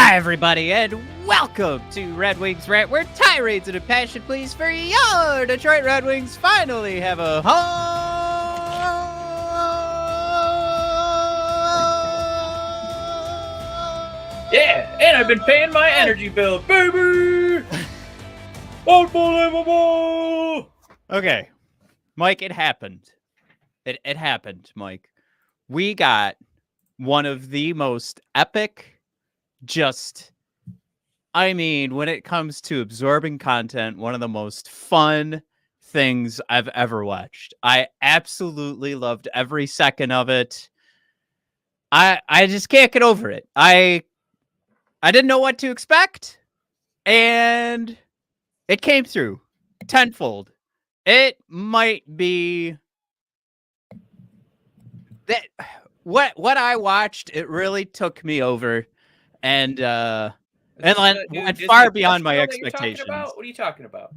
Hi, everybody, and welcome to Red Wings Rant, where tirades and impassioned pleas for your Detroit Red Wings finally have a home. Yeah, and I've been paying my energy bill, baby. Unbelievable. Okay, Mike, it happened. It happened, Mike. We got one of the most epic, when it comes to absorbing content, one of the most fun things I've ever watched. I absolutely loved every second of it. I just can't get over it. I didn't know what to expect, and it came through tenfold. It might be that what I watched, it really took me over, and went far beyond my expectations. What are you talking about?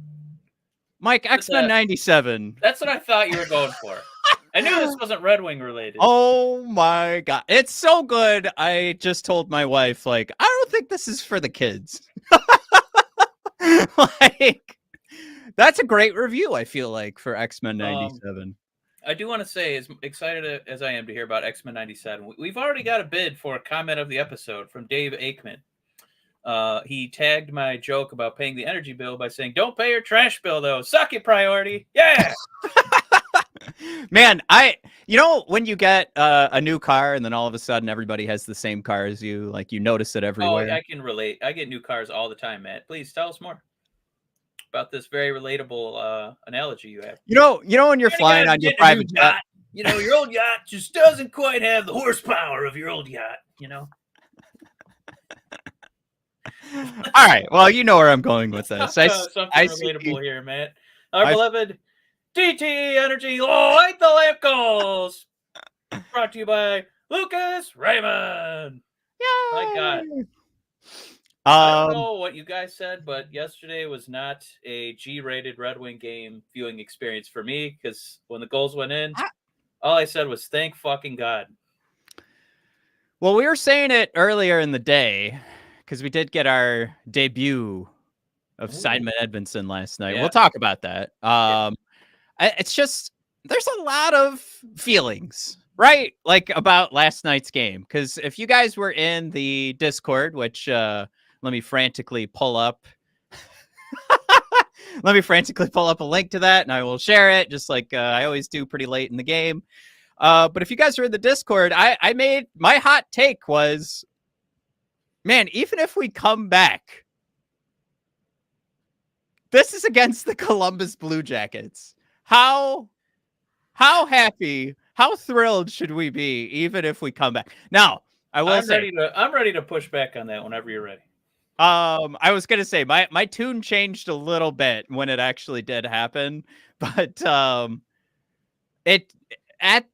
Mike, X-Men 97. That's what I thought you were going for. I knew this wasn't Red Wing related. Oh my God. It's so good. I just told my wife, I don't think this is for the kids. That's a great review, I feel like, for X-Men 97. I do want to say, as excited as I am to hear about X-Men 97, we've already got a bid for a comment of the episode from Dave Aikman. He tagged my joke about paying the energy bill by saying, "Don't pay your trash bill, though. Suck it, priority." Yeah. Man, when you get a new car and then all of a sudden everybody has the same car as you, you notice it everywhere. Oh, I can relate. I get new cars all the time, Matt. Please tell us more about this very relatable analogy you have. You know when you're flying on your private jet. Your old yacht just doesn't quite have the horsepower of your old yacht, All right. Well, you know where I'm going with this. Something relatable here, Matt. Our beloved DT Energy Light the Lamp Goals. Brought to you by Lucas Raymond. Yay! My God. I don't know what you guys said, but yesterday was not a G-rated Red Wing game viewing experience for me, because when the goals went in, all I said was, thank fucking God. Well, we were saying it earlier in the day, because we did get our debut of Simon Edmondson last night. Yeah. We'll talk about that. It's just, there's a lot of feelings, right? About last night's game. Because if you guys were in the Discord, which let me frantically pull up. Let me frantically pull up a link to that, and I will share it, just like I always do pretty late in the game. But if you guys are in the Discord, I made, my hot take was, man, even if we come back, this is against the Columbus Blue Jackets. How happy, how thrilled should we be, even if we come back? Now, I'm ready to push back on that whenever you're ready. I was gonna say my tune changed a little bit when it actually did happen, but it at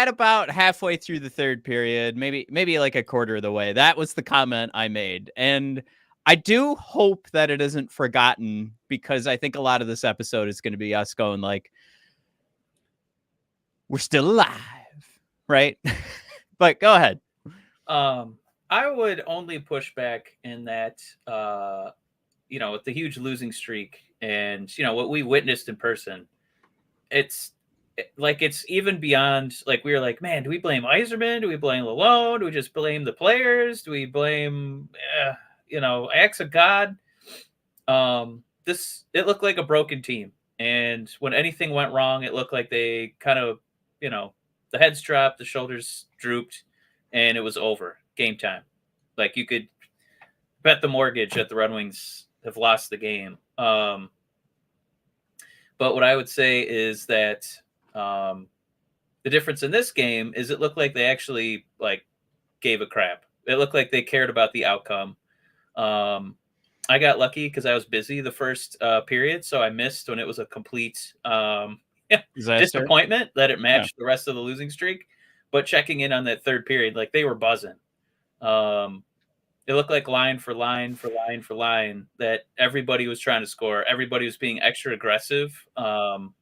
about halfway through the third period, maybe like a quarter of the way, that was the comment I made. And I do hope that it isn't forgotten, because I think a lot of this episode is going to be us going we're still alive, right? But go ahead. I would only push back in that, with the huge losing streak and, what we witnessed in person, it's even beyond, we were like, man, do we blame Yzerman? Do we blame Lalone? Do we just blame the players? Do we blame, acts of God? It looked like a broken team. And when anything went wrong, it looked like they kind of, the heads dropped, the shoulders drooped, and it was over. Game time. You could bet the mortgage that the Red Wings have lost the game. But what I would say is that the difference in this game is it looked like they actually gave a crap. It looked like they cared about the outcome. I got lucky because I was busy the first period, so I missed when it was a complete disappointment that it matched the rest of the losing streak. But checking in on that third period, they were buzzing. It looked like line for line for line for line that everybody was trying to score. Everybody was being extra aggressive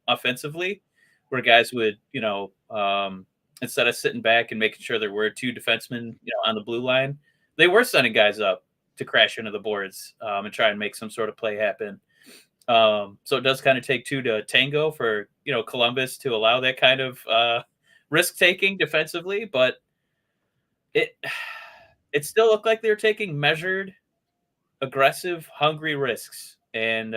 offensively, where guys would, instead of sitting back and making sure there were two defensemen, on the blue line, they were sending guys up to crash into the boards and try and make some sort of play happen. So it does kind of take two to tango for Columbus to allow that kind of risk taking defensively, but it still looked like they were taking measured, aggressive, hungry risks, and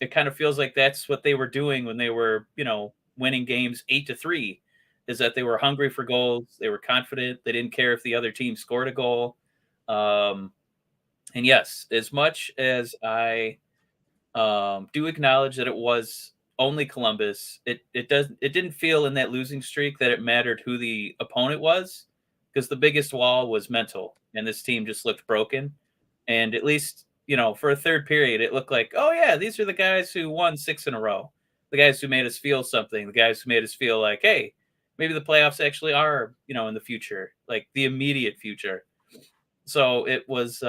it kind of feels like that's what they were doing when they were winning games 8-3. Is that they were hungry for goals, they were confident, they didn't care if the other team scored a goal. And yes, as much as I do acknowledge that it was only Columbus, it didn't feel in that losing streak that it mattered who the opponent was, because the biggest wall was mental, and this team just looked broken. And at least for a third period, it looked like, oh yeah, these are the guys who won 6 in a row, the guys who made us feel something, the guys who made us feel like, hey, maybe the playoffs actually are in the future, like the immediate future. So it was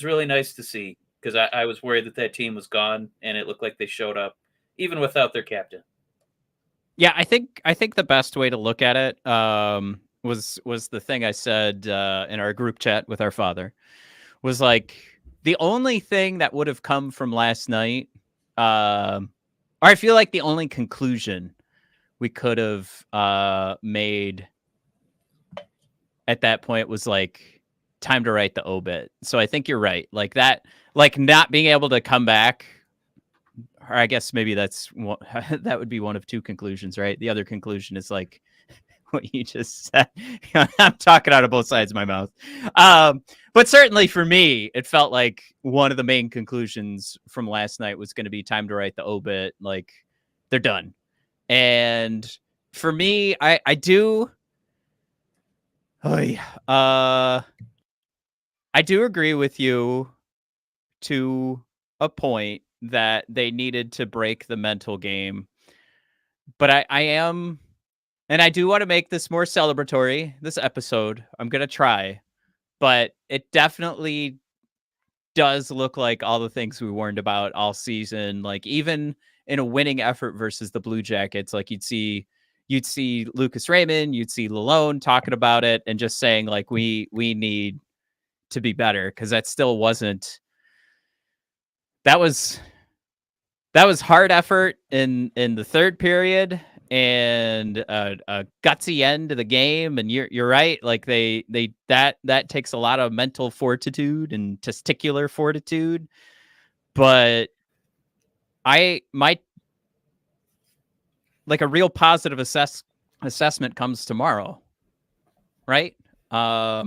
really nice to see, because I was worried that team was gone, and it looked like they showed up even without their captain. Yeah, I think the best way to look at it was the thing I said in our group chat with our father, was like, the only thing that would have come from last night, or I feel like the only conclusion we could have made at that point was like, time to write the obit. So I think you're right. Like that, like not being able to come back, or I guess maybe that's one, that would be one of two conclusions, right? The other conclusion is like what you just said. I'm talking out of both sides of my mouth. But certainly for me, it felt like one of the main conclusions from last night was going to be time to write the obit. Like, they're done. And for me, I do. I do agree with you to a point that they needed to break the mental game. But I am, and I do want to make this more celebratory, this episode. I'm going to try. But it definitely does look like all the things we warned about all season. Like, even in a winning effort versus the Blue Jackets, like you'd see Lucas Raymond, you'd see Lalone talking about it and just saying like, we need to be better, because that still wasn't. That was hard effort in the third period, and a gutsy end to the game. And you're right. Like that takes a lot of mental fortitude and testicular fortitude. But I might, like, a real positive assessment comes tomorrow, right? Yeah,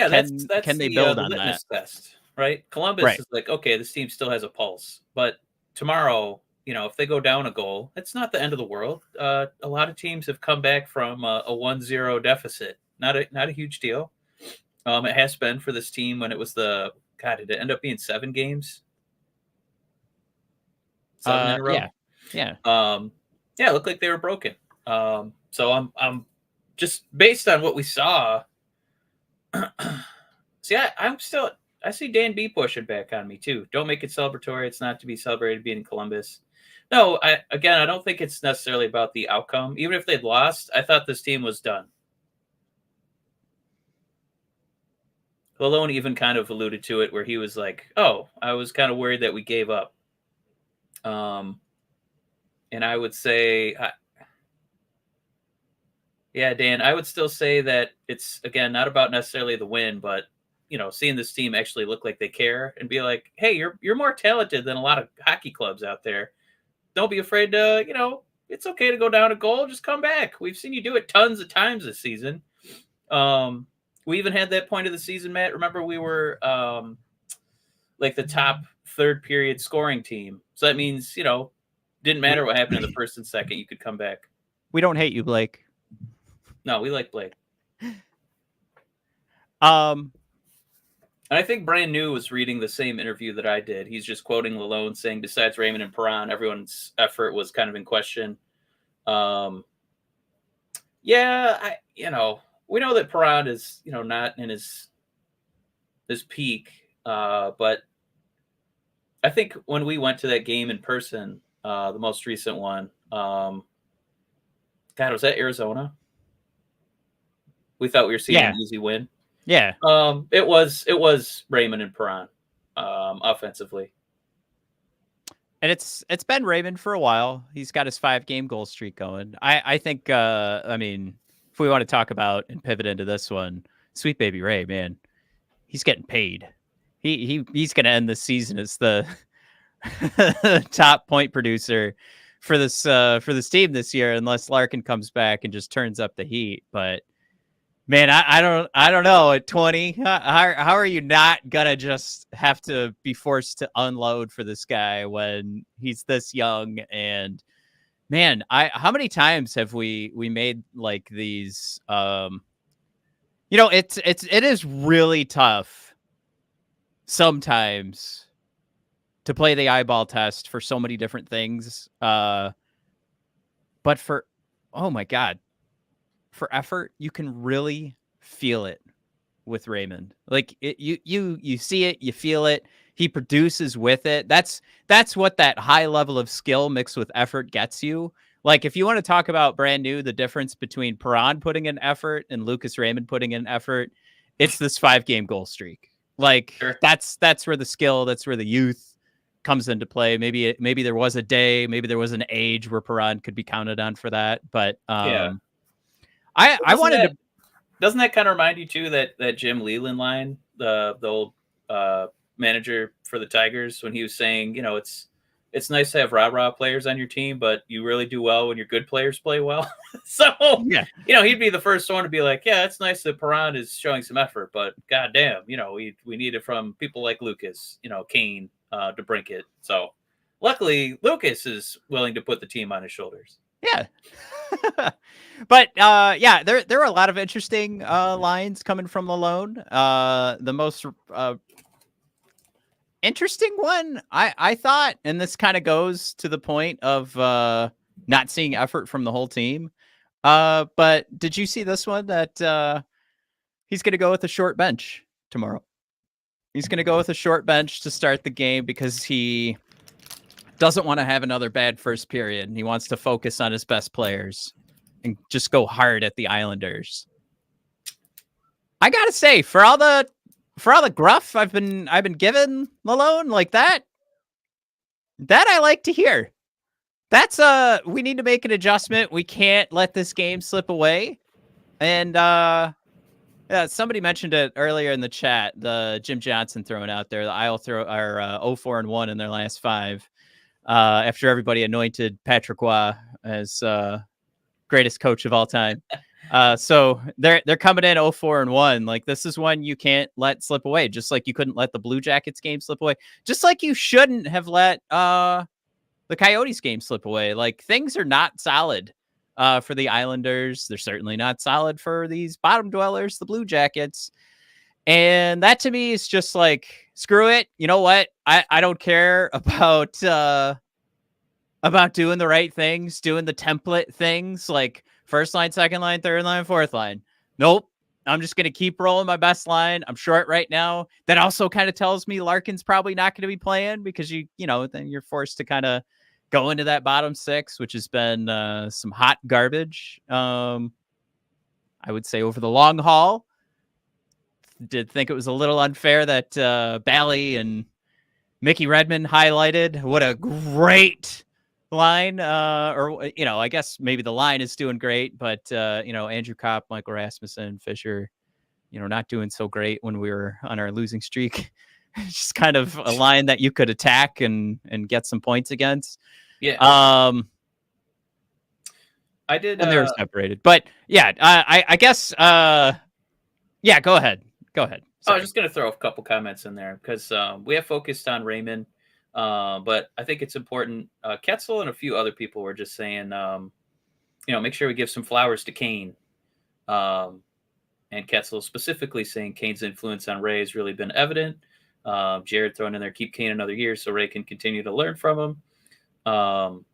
that's can they build the on litmus that? test, right? Columbus Right. is like, okay, this team still has a pulse, but tomorrow, if they go down a goal, it's not the end of the world. A lot of teams have come back from a 1-0 deficit. Not a huge deal. It has been for this team when it was did it end up being 7 games? 7 in a row? Yeah. Yeah, it looked like they were broken. So I'm just based on what we saw. See, I see Dan B pushing back on me too. Don't make it celebratory. It's not to be celebrated being in Columbus. No, I don't think it's necessarily about the outcome. Even if they'd lost, I thought this team was done. Malone even kind of alluded to it, where he was like, "Oh, I was kind of worried that we gave up." And I would say, yeah, Dan, I would still say that it's, again, not about necessarily the win, but seeing this team actually look like they care and be like, "Hey, you're more talented than a lot of hockey clubs out there. Don't be afraid to, it's okay to go down a goal. Just come back. We've seen you do it tons of times this season." We even had that point of the season, Matt. Remember, we were like the top third period scoring team. So that means, didn't matter what happened in the first and second, you could come back. We don't hate you, Blake. No, we like Blake. And I think Brand New was reading the same interview that I did. He's just quoting Lalone, saying, besides Raymond and Perron, everyone's effort was kind of in question. Yeah, we know that Perron is, not in his peak. But I think when we went to that game in person, the most recent one, was that Arizona? We thought we were seeing an easy win. Yeah. It was Raymond and Perron, offensively. And it's been Raymond for a while. He's got his 5-game goal streak going. I think I mean, if we want to talk about and pivot into this one, Sweet Baby Ray, man, he's getting paid. He's going to end the season as the top point producer for this team this year, unless Larkin comes back and just turns up the heat. But man, I don't know. At 20, how are you not gonna just have to be forced to unload for this guy when he's this young? And man, how many times have we made like these? It is really tough sometimes to play the eyeball test for so many different things. But for, oh my God, for effort, you can really feel it with Raymond. Like you see it, you feel it. He produces with it. That's what that high level of skill mixed with effort gets you. Like if you want to talk about brand new, the difference between Perron putting in effort and Lucas Raymond putting in effort, it's this 5-game goal streak. Like Sure. that's where the skill, that's where the youth comes into play. Maybe there was a day, maybe there was an age where Perron could be counted on for that. But Yeah. I wanted to. Doesn't that kind of remind you too that Jim Leland line, the old manager for the Tigers, when he was saying, it's nice to have rah-rah players on your team, but you really do well when your good players play well. So, Yeah. He'd be the first one to be like, yeah, it's nice that Perron is showing some effort, but goddamn, we need it from people like Lucas, Kane, to brink it. So luckily Lucas is willing to put the team on his shoulders. Yeah. But yeah, there are a lot of interesting lines coming from Malone. The most interesting one I thought, and this kind of goes to the point of not seeing effort from the whole team. But did you see this one that he's going to go with a short bench tomorrow? He's going to go with a short bench to start the game because he doesn't want to have another bad first period, and he wants to focus on his best players and just go hard at the Islanders. I gotta say, for all the gruff I've been given Malone like that I like to hear. That's we need to make an adjustment. We can't let this game slip away. And yeah, somebody mentioned it earlier in the chat. The Jim Johnson throwing out there, the Isle throw are 0-4-1 in their last 5. After everybody anointed Patrick Roy as greatest coach of all time. So they're coming in 0-4-1. Like this is one you can't let slip away. Just like you couldn't let the Blue Jackets game slip away. Just like you shouldn't have let the Coyotes game slip away. Like things are not solid for the Islanders. They're certainly not solid for these bottom dwellers, the Blue Jackets. And that to me is just like, screw it. You know what? I don't care about doing the right things, doing the template things like first line, second line, third line, fourth line. Nope. I'm just going to keep rolling my best line. I'm short right now. That also kind of tells me Larkin's probably not going to be playing because then you're forced to kind of go into that bottom 6, which has been some hot garbage. I would say over the long haul. Did think it was a little unfair that Bally and Mickey Redmond highlighted. What a great line. I guess maybe the line is doing great, but Andrew Kopp, Michael Rasmussen, Fisher, not doing so great when we were on our losing streak. Just kind of a line that you could attack and get some points against. Yeah. I did. And they're separated, but yeah, I guess. Yeah, go ahead. Sorry. I was just going to throw a couple comments in there because we have focused on Raymond, but I think it's important. Ketzel and a few other people were just saying, make sure we give some flowers to Kane. And Ketzel specifically saying Kane's influence on Ray has really been evident. Jared throwing in there, keep Kane another year so Ray can continue to learn from him.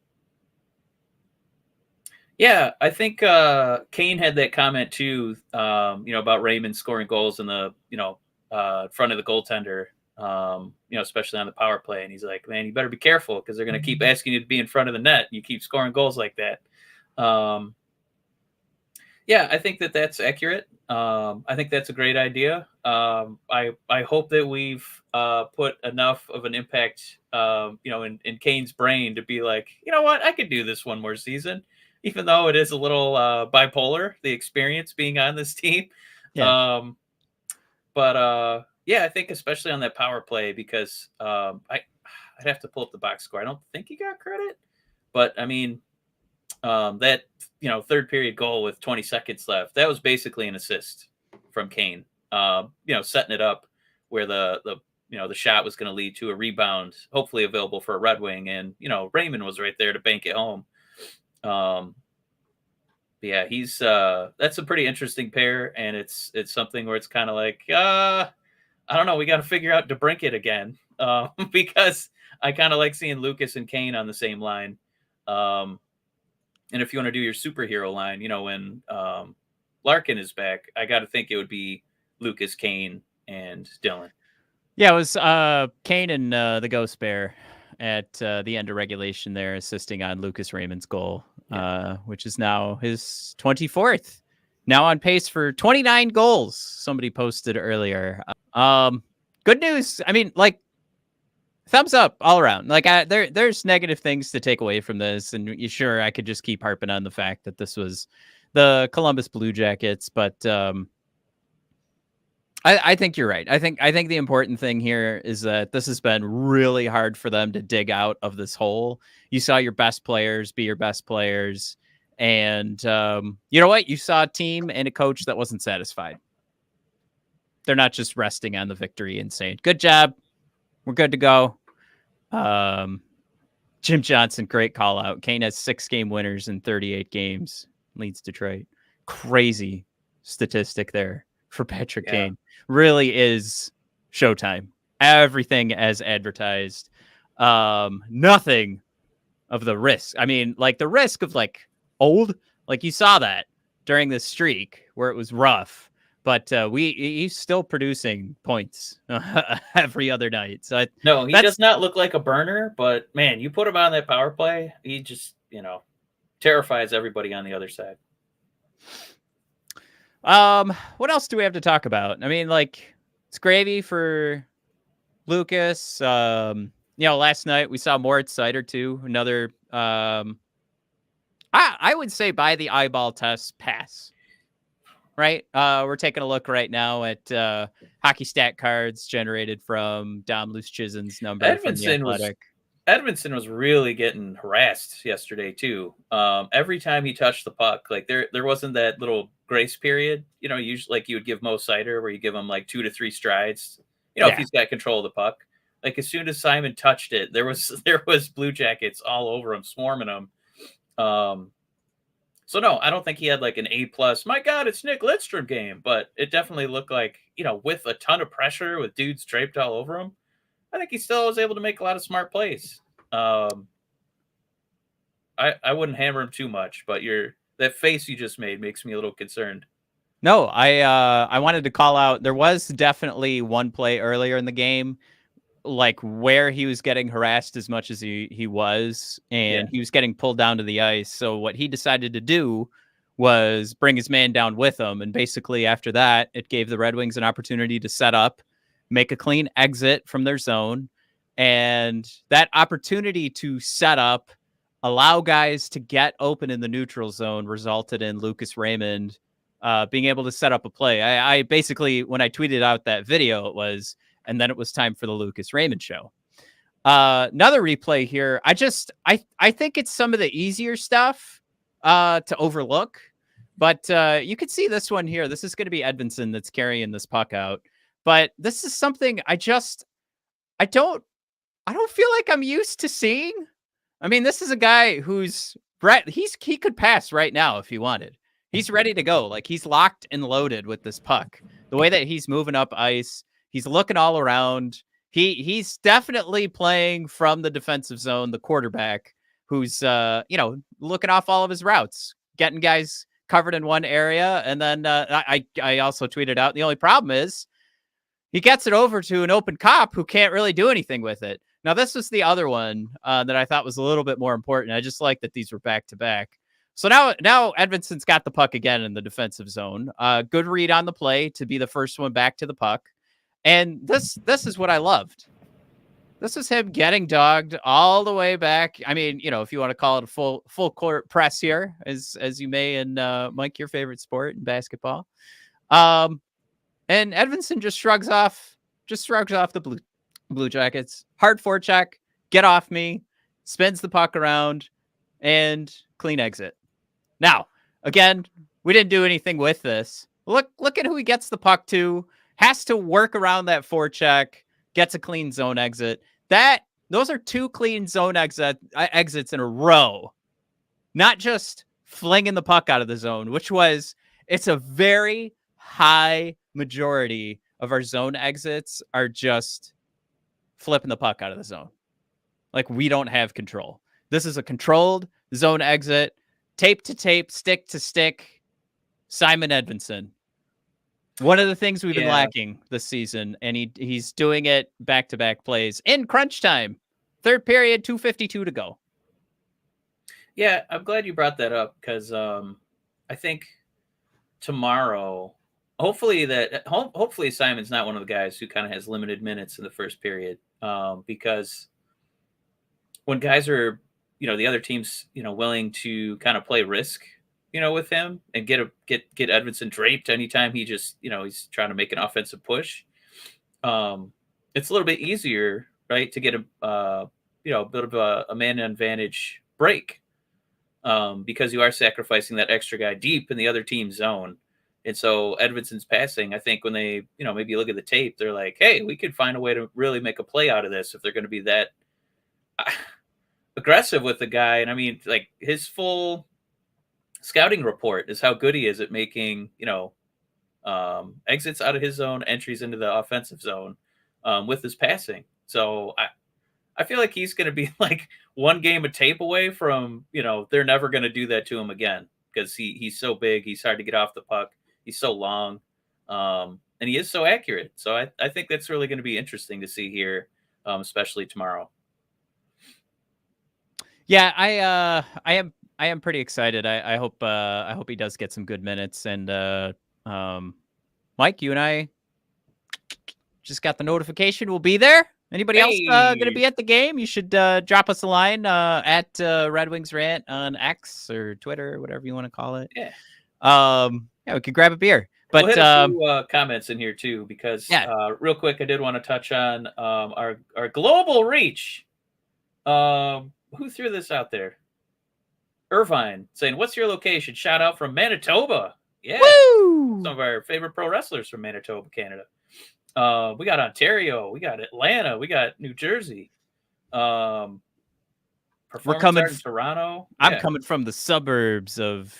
Yeah, I think Kane had that comment too, about Raymond scoring goals in the, front of the goaltender, especially on the power play. And he's like, man, you better be careful because they're going to keep asking you to be in front of the net. You keep scoring goals like that. Yeah, I think that that's accurate. I think that's a great idea. I hope that we've put enough of an impact, in Kane's brain to be like, you know what, I could do this one more season, even though it is a little bipolar, the experience being on this team. Yeah. Um, but yeah, I think especially on that power play because I'd have to pull up the box score. I don't think he got credit, but I mean, that third period goal with 20 seconds left, that was basically an assist from Kane. Setting it up where the shot was going to lead to a rebound, hopefully available for a Red Wing, and Raymond was right there to bank it home. Yeah, he's that's a pretty interesting pair, and it's something where it's kind of like I don't know, we got to figure out DeBrincat again because I kind of like seeing Lucas and Kane on the same line. And if you want to do your superhero line, when Larkin is back, I got to think it would be Lucas, Kane, and Dylan. Yeah, it was Kane and the Ghost Bear at the end of regulation there, assisting on Lucas Raymond's goal, which is now his 24th. Now on pace for 29 goals. Somebody posted earlier. Good news. I mean, like, thumbs up all around. Like, there's negative things to take away from this, and sure, I could just keep harping on the fact that this was the Columbus Blue Jackets, but I think you're right. I think the important thing here is that this has been really hard for them to dig out of this hole. You saw your best players be your best players, and you know what? You saw a team and a coach that wasn't satisfied. They're not just resting on the victory and saying, "Good job, we're good to go." Jim Johnson, great call out. Kane has 6-game winners in 38 games. Leads Detroit. Crazy statistic there for Patrick Kane. Really is showtime. Everything as advertised. Nothing of the risk. I mean, like the risk of like old, like you saw that during this streak where it was rough, but he's still producing points every other night. So no, he does not look like a burner, but man, you put him on that power play, he just, terrifies everybody on the other side. What else do we have to talk about? I mean, like, it's gravy for Lucas. Last night we saw Moritz Seider too. Another I would say by the eyeball test pass. Right? We're taking a look right now at hockey stat cards generated from Dom Luszczyzn's number from the Athletic. Edmondson was really getting harassed yesterday too. Every time he touched the puck, like there wasn't that little grace period. Usually like you would give Mo Seider where you give him like 2 to 3 strides. If he's got control of the puck. Like as soon as Simon touched it, there was Blue Jackets all over him, swarming him. So no, I don't think he had like an A+. My God, it's Nick Lidstrom game, but it definitely looked like with a ton of pressure, with dudes draped all over him. I think he still was able to make a lot of smart plays. I wouldn't hammer him too much, but that face you just made makes me a little concerned. No, I wanted to call out. There was definitely one play earlier in the game, like where he was getting harassed as much as he was, and he was getting pulled down to the ice. So what he decided to do was bring his man down with him, and basically after that, it gave the Red Wings an opportunity to set up, make a clean exit from their zone. And that opportunity to set up, allow guys to get open in the neutral zone resulted in Lucas Raymond being able to set up a play. I basically, when I tweeted out that video, it was, and then it was time for the Lucas Raymond show. Another replay here. I think it's some of the easier stuff to overlook, but you could see this one here. This is going to be Edmondson that's carrying this puck out. But this is something I don't feel like I'm used to seeing. I mean, this is a guy who's he could pass right now if he wanted. He's ready to go. Like he's locked and loaded with this puck. The way that he's moving up ice, he's looking all around. He's definitely playing from the defensive zone, the quarterback who's looking off all of his routes, getting guys covered in one area. And then I also tweeted out, the only problem is he gets it over to an open cop who can't really do anything with it. Now, this was the other one that I thought was a little bit more important. I just like that these were back to back. So now Edmondson's got the puck again in the defensive zone. Good read on the play to be the first one back to the puck. And this is what I loved. This is him getting dogged all the way back. I mean, if you want to call it a full court press here, as you may in Mike, your favorite sport in basketball. And Edmondson just shrugs off the Blue Jackets. Hard forecheck, get off me, spins the puck around, and clean exit. Now, again, we didn't do anything with this. Look at who he gets the puck to. Has to work around that forecheck. Gets a clean zone exit. Those are 2 clean zone exits in a row. Not just flinging the puck out of the zone, it's a very high majority of our zone exits are just flipping the puck out of the zone. Like, we don't have control. This is a controlled zone exit, tape to tape, stick to stick. Simon Edmondson. One of the things we've been lacking this season, and he's doing it back-to-back plays in crunch time. Third period, 2:52 to go. Yeah, I'm glad you brought that up because I think tomorrow, hopefully Simon's not one of the guys who kind of has limited minutes in the first period because when guys are, the other team's, willing to kind of play risk, with him and get Edmondson draped anytime he just, he's trying to make an offensive push. It's a little bit easier, right, to get a bit of a man advantage break because you are sacrificing that extra guy deep in the other team's zone. And so Edmondson's passing, I think when they, maybe look at the tape, they're like, hey, we could find a way to really make a play out of this if they're going to be that aggressive with the guy. And I mean, like, his full scouting report is how good he is at making, exits out of his zone, entries into the offensive zone with his passing. So I feel like he's going to be like one game of tape away from, they're never going to do that to him again because he's so big. He's hard to get off the puck. He's so long. And he is so accurate. So I think that's really going to be interesting to see here, especially tomorrow. Yeah, I am pretty excited. I hope he does get some good minutes. And Mike, you and I just got the notification. We'll be there. Anybody else going to be at the game? You should drop us a line at Red Wings Rant on X or Twitter, whatever you want to call it. Yeah. We could grab a beer. But we'll hit a few comments in here too, because real quick, I did want to touch on our global reach. Who threw this out there? Irvine saying, "What's your location?" Shout out from Manitoba. Yeah, woo! Some of our favorite pro wrestlers from Manitoba, Canada. We got Ontario, we got Atlanta, we got New Jersey. We're coming in Toronto. I'm coming from the suburbs of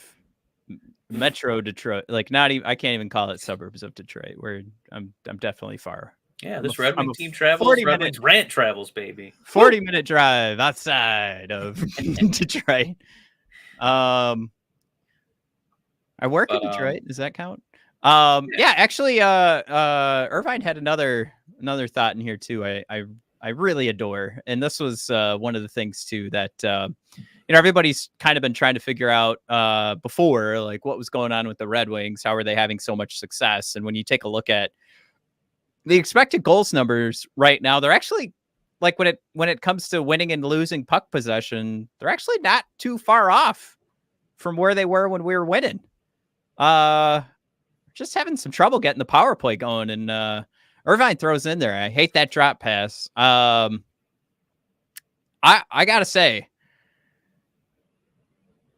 Metro Detroit. Like, not even, I can't even call it suburbs of Detroit. Where I'm definitely far. Yeah, this Red Wing team travels. Red Wings Rant travels, baby. 40-minute drive outside of Detroit. I work in Detroit. Does that count? Yeah, actually, Irvine had another thought in here too. I really adore, and this was one of the things too that everybody's kind of been trying to figure out before, like, what was going on with the Red Wings. How are they having so much success? And when you take a look at the expected goals numbers right now, they're actually, like, when it comes to winning and losing puck possession, they're actually not too far off from where they were when we were winning. Just having some trouble getting the power play going, and Irvine throws in there. I hate that drop pass. I gotta say,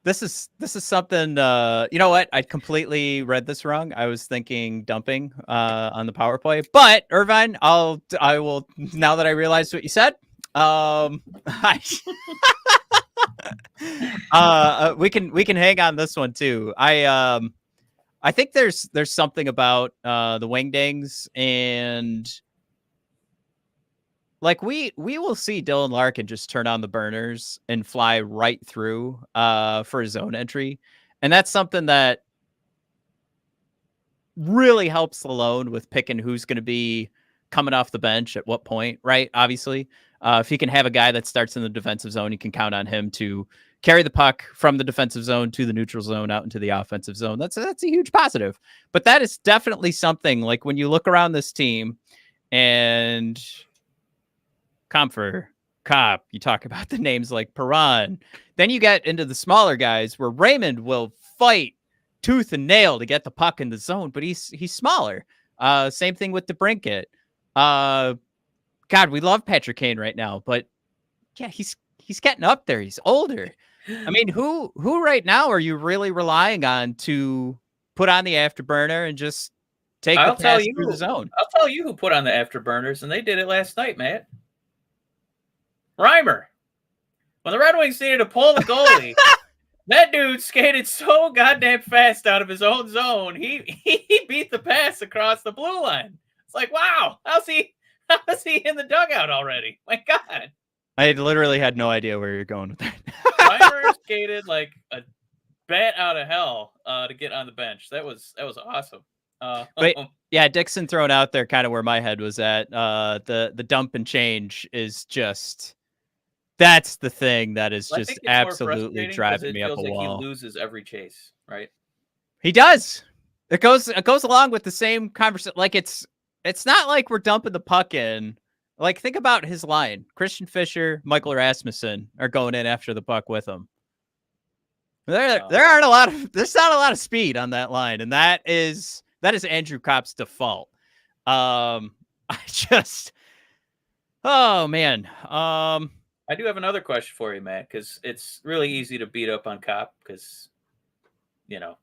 this is something. You know what? I completely read this wrong. I was thinking dumping on the power play, but Irvine, I will now that I realized what you said. We can hang on this one too. I think there's something about the Wingdings, and like we will see Dylan Larkin just turn on the burners and fly right through for his own entry. And that's something that really helps alone with picking who's going to be coming off the bench at what point, right? Obviously, if he can have a guy that starts in the defensive zone, you can count on him to carry the puck from the defensive zone to the neutral zone out into the offensive zone. That's a huge positive. But that is definitely something, like when you look around this team and Comfer, Cop, you talk about the names like Perron. Then you get into the smaller guys where Raymond will fight tooth and nail to get the puck in the zone, but he's smaller. Same thing with DeBrincat. God, we love Patrick Kane right now, but yeah, he's getting up there. He's older. I mean, who right now are you really relying on to put on the afterburner and just take the pass through the zone? I'll tell you who put on the afterburners, and they did it last night, Matt. Reimer. When the Red Wings needed to pull the goalie, that dude skated so goddamn fast out of his own zone. He beat the pass across the blue line. It's like, wow, how's he in the dugout already? My God. I literally had no idea where you're going with that. Reimer skated like a bat out of hell to get on the bench. That was awesome. But yeah, Dixon thrown out there, kind of where my head was at. The dump and change is just, that's the thing that is just absolutely driving me up a wall. He loses every chase, right? He does. It goes along with the same conversation. Like it's not like we're dumping the puck in. Like, think about his line. Christian Fischer, Michael Rasmussen are going in after the puck with him. There's not a lot of speed on that line, and that is Andrew Kopp's default. Oh man. I do have another question for you, Matt, because it's really easy to beat up on Kopp because, you know,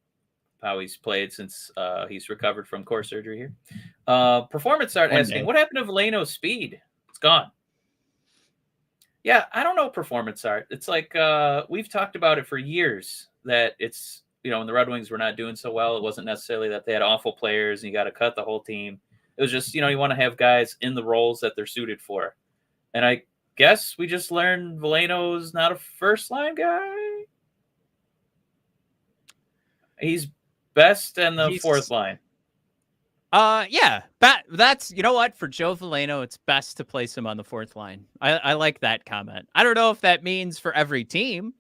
how he's played since he's recovered from core surgery here. Performance art asking, what happened to Veleno's speed? It's gone. Yeah, I don't know performance art. It's like we've talked about it for years that it's, you know, when the Red Wings were not doing so well, it wasn't necessarily that they had awful players and you got to cut the whole team. It was just, you know, you want to have guys in the roles that they're suited for. And I guess we just learned Veleno's not a first line guy. He's best in the fourth line. Yeah, that's, you know what, for Joe Veleno, it's best to place him on the fourth line. I like that comment. I don't know if that means for every team,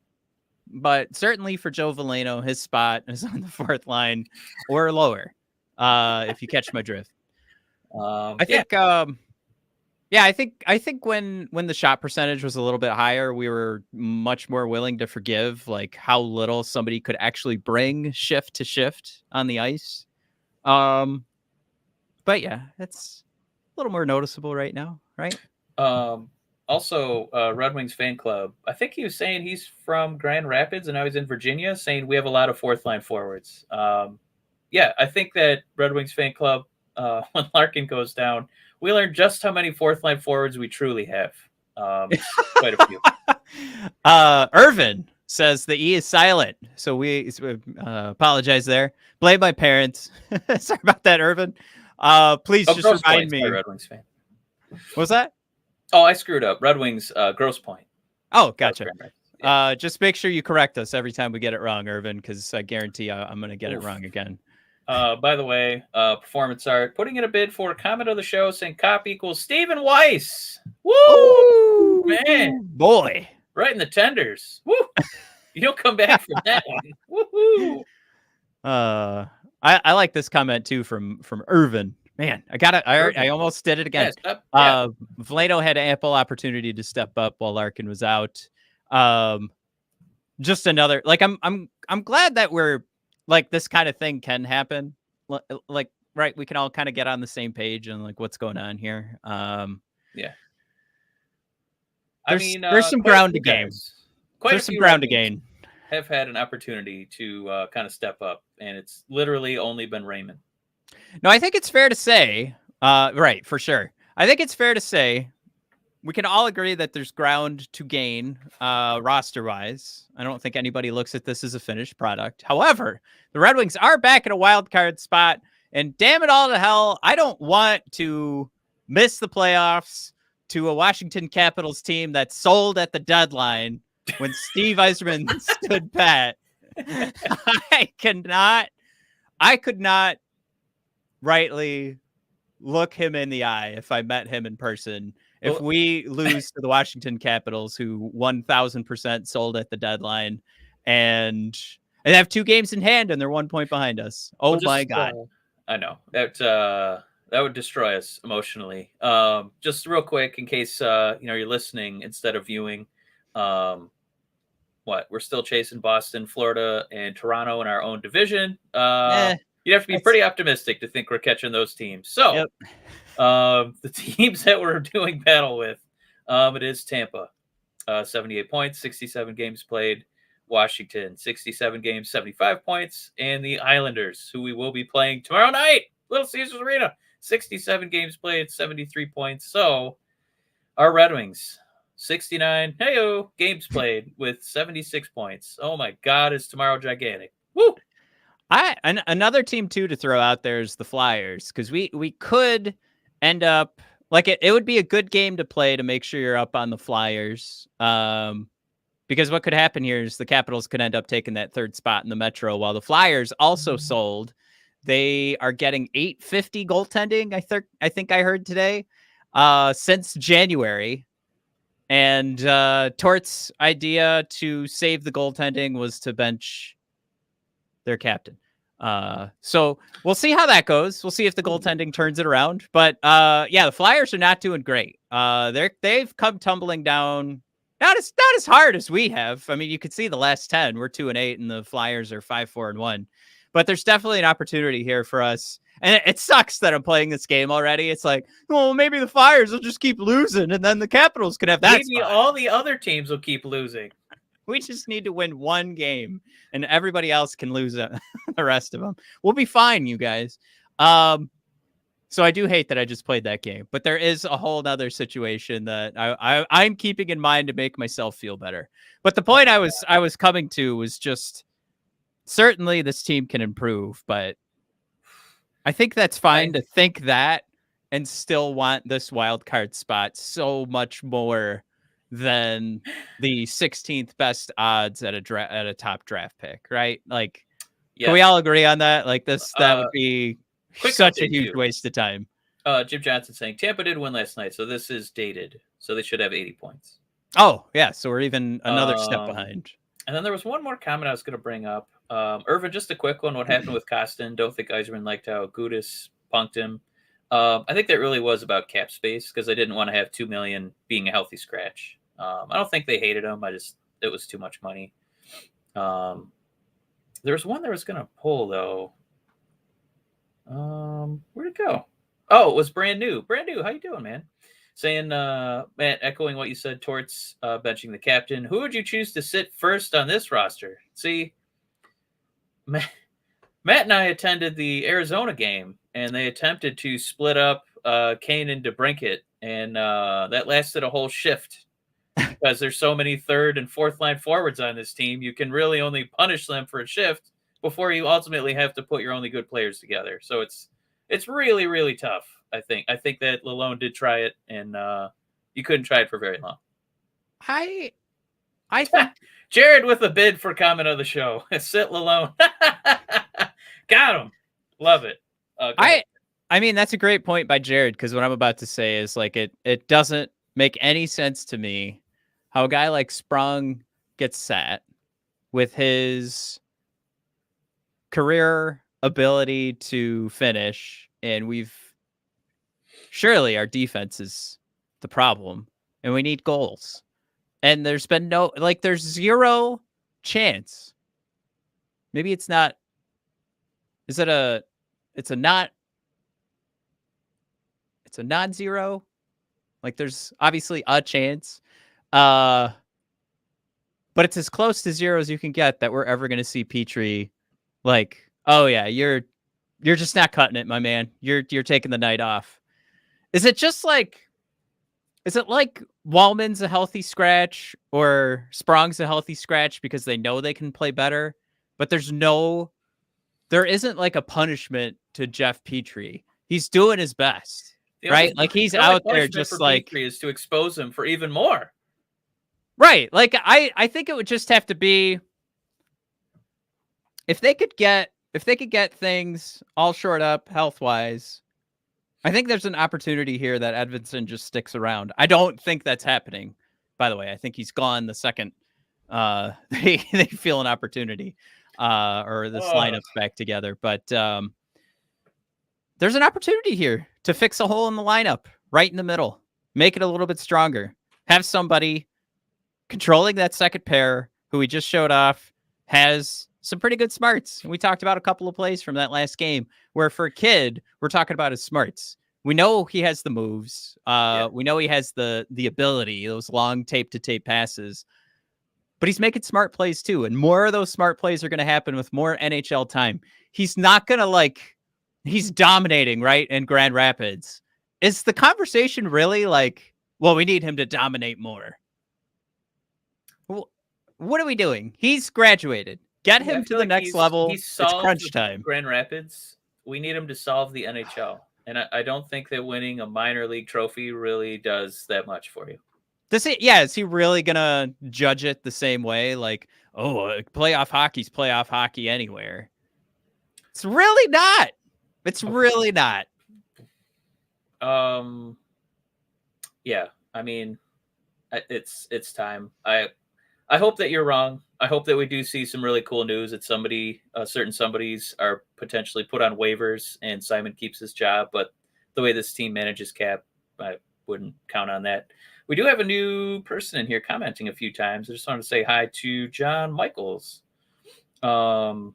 but certainly for Joe Veleno, his spot is on the fourth line or lower. If you catch my drift. I think when the shot percentage was a little bit higher, we were much more willing to forgive like how little somebody could actually bring shift to shift on the ice. But yeah, it's a little more noticeable right now, right? Also, Red Wings fan club. I think he was saying he's from Grand Rapids and now he's in Virginia, saying we have a lot of fourth line forwards. Yeah, I think that Red Wings fan club, when Larkin goes down, we learned just how many fourth line forwards we truly have. Quite a few. Irvin says the E is silent, so we apologize there. Blame my parents. Sorry about that, Irvin. Please just remind me. Red Wings fan. What was that? Oh, I screwed up. Red Wings, Grosse Pointe. Oh, gotcha. Yeah. Just make sure you correct us every time we get it wrong, Irvin, because I guarantee I'm going to get it wrong again. By the way, performance art, putting in a bid for a comment of the show saying Kopp equals Stephen Weiss. Woo! Ooh, man. Boy. Right in the tenders. Woo! You don't come back from that one. Woohoo! I like this comment too from Irvin. Man, I almost did it again. Veleno had ample opportunity to step up while Larkin was out. Just another, like, I'm glad that we're like, this kind of thing can happen. Like, right, we can all kind of get on the same page and like what's going on here. Yeah. There's some ground to gain. There's some ground to gain. Have had an opportunity to kind of step up, and it's literally only been Raymond. No, I think it's fair to say, right, for sure. I think it's fair to say we can all agree that there's ground to gain roster-wise. I don't think anybody looks at this as a finished product. However, the Red Wings are back in a wild card spot, and damn it all to hell, I don't want to miss the playoffs to a Washington Capitals team that sold at the deadline when Steve Yzerman stood pat. I could not rightly look him in the eye if I met him in person If Well, we lose to the Washington Capitals, who 1,000% sold at the deadline, and they have 2 games in hand, and they're 1 point behind us. Oh my God! I know that would destroy us emotionally. Just real quick, in case you're listening instead of viewing. We're still chasing Boston, Florida, and Toronto in our own division. Eh, You'd have to be that's pretty optimistic to think we're catching those teams. So, yep. the teams that we're doing battle with, it is Tampa, 78 points, 67 games played. Washington, 67 games, 75 points. And the Islanders, who we will be playing tomorrow night, Little Caesars Arena, 67 games played, 73 points. So, our Red Wings, 69 games played with 76 points. Oh my God, is tomorrow gigantic. Woo! Another team too to throw out there is the Flyers, because we could end up like it would be a good game to play to make sure you're up on the Flyers. Because what could happen here is the Capitals could end up taking that 3rd spot in the Metro, while the Flyers also sold. They are getting $850 goaltending. I think I heard today, since January. And Tort's idea to save the goaltending was to bench their captain. So we'll see how that goes. We'll see if the goaltending turns it around. But the Flyers are not doing great. They've come tumbling down. Not as hard as we have. I mean, you could see the last 10. We're 2-8, and the Flyers are 5-4-1. But there's definitely an opportunity here for us. And it sucks that I'm playing this game already. It's like, well, maybe the Flyers will just keep losing, and then the Capitals can have that Maybe spot. all the other teams will keep losing. We just need to win 1 game, and everybody else can lose the rest of them. We'll be fine, you guys. So I do hate that I just played that game, but there is a whole other situation that I'm keeping in mind to make myself feel better. But the point I was coming to was just certainly this team can improve, but I think that's fine to think that and still want this wild card spot so much more than the 16th best odds at a top draft pick, right? Like, can we all agree on that? Like that would be such a huge waste of time. Jim Johnson saying Tampa did win last night, so this is dated. So they should have 80 points. Oh, yeah. So we're even another step behind. And then there was one more comment I was going to bring up. Irvin, just a quick one. What happened with Kostin? Don't think Yzerman liked how Gudis punked him. I think that really was about cap space, because they didn't want to have $2 million being a healthy scratch. I don't think they hated him. It was too much money. There was one that was going to pull, though. Where'd it go? Oh, it was brand new. Brand new. How you doing, man? Saying, Matt, echoing what you said, Torts benching the captain. Who would you choose to sit first on this roster? See, Matt and I attended the Arizona game, and they attempted to split up Kane and DeBrincat, and that lasted a whole shift. Because there's so many 3rd and 4th line forwards on this team, you can really only punish them for a shift before you ultimately have to put your only good players together. So it's really, really tough. I think that Lalone did try it, and you couldn't try it for very long. I think Jared with a bid for comment of the show. Sit Lalone. Got him. Love it. I mean, that's a great point by Jared, because what I'm about to say is like it doesn't make any sense to me how a guy like Sprung gets sat with his career ability to finish, and surely our defense is the problem, and we need goals. And there's been there's zero chance. Maybe it's not. It's a non-zero. Like, there's obviously a chance. But it's as close to zero as you can get that we're ever going to see Petrie. Like, oh yeah, you're just not cutting it, my man. You're taking the night off. Is it like Wallman's a healthy scratch or Sprong's a healthy scratch because they know they can play better, but there isn't like a punishment to Jeff Petrie. He's doing his best, right? Like, he's out there just like Petrie is to expose him for even more. Right. Like, I think it would just have to be if they could get things all shored up health-wise. I think there's an opportunity here that Edvinsson just sticks around. I don't think that's happening, by the way. I think he's gone the second they feel an opportunity or this lineup's back together. But there's an opportunity here to fix a hole in the lineup right in the middle, make it a little bit stronger, have somebody controlling that second pair who we just showed off has some pretty good smarts. And we talked about a couple of plays from that last game where for a kid, we're talking about his smarts. We know he has the moves. We know he has the ability, those long tape to tape passes, but he's making smart plays too. And more of those smart plays are going to happen with more NHL time. He's not going to he's dominating right in Grand Rapids. Is the conversation really well, we need him to dominate more? What are we doing? He's graduated. Get him to the next level. It's crunch time. Grand Rapids. We need him to solve the NHL. And I don't think that winning a minor league trophy really does that much for you. Is he really going to judge it the same way? Playoff hockey's playoff hockey anywhere. It's really not. It's really not. Yeah, I mean, it's time. I hope that you're wrong. I hope that we do see some really cool news that certain somebodies are potentially put on waivers and Simon keeps his job. But the way this team manages cap, I wouldn't count on that. We do have a new person in here commenting a few times. I just wanted to say hi to John Michaels. And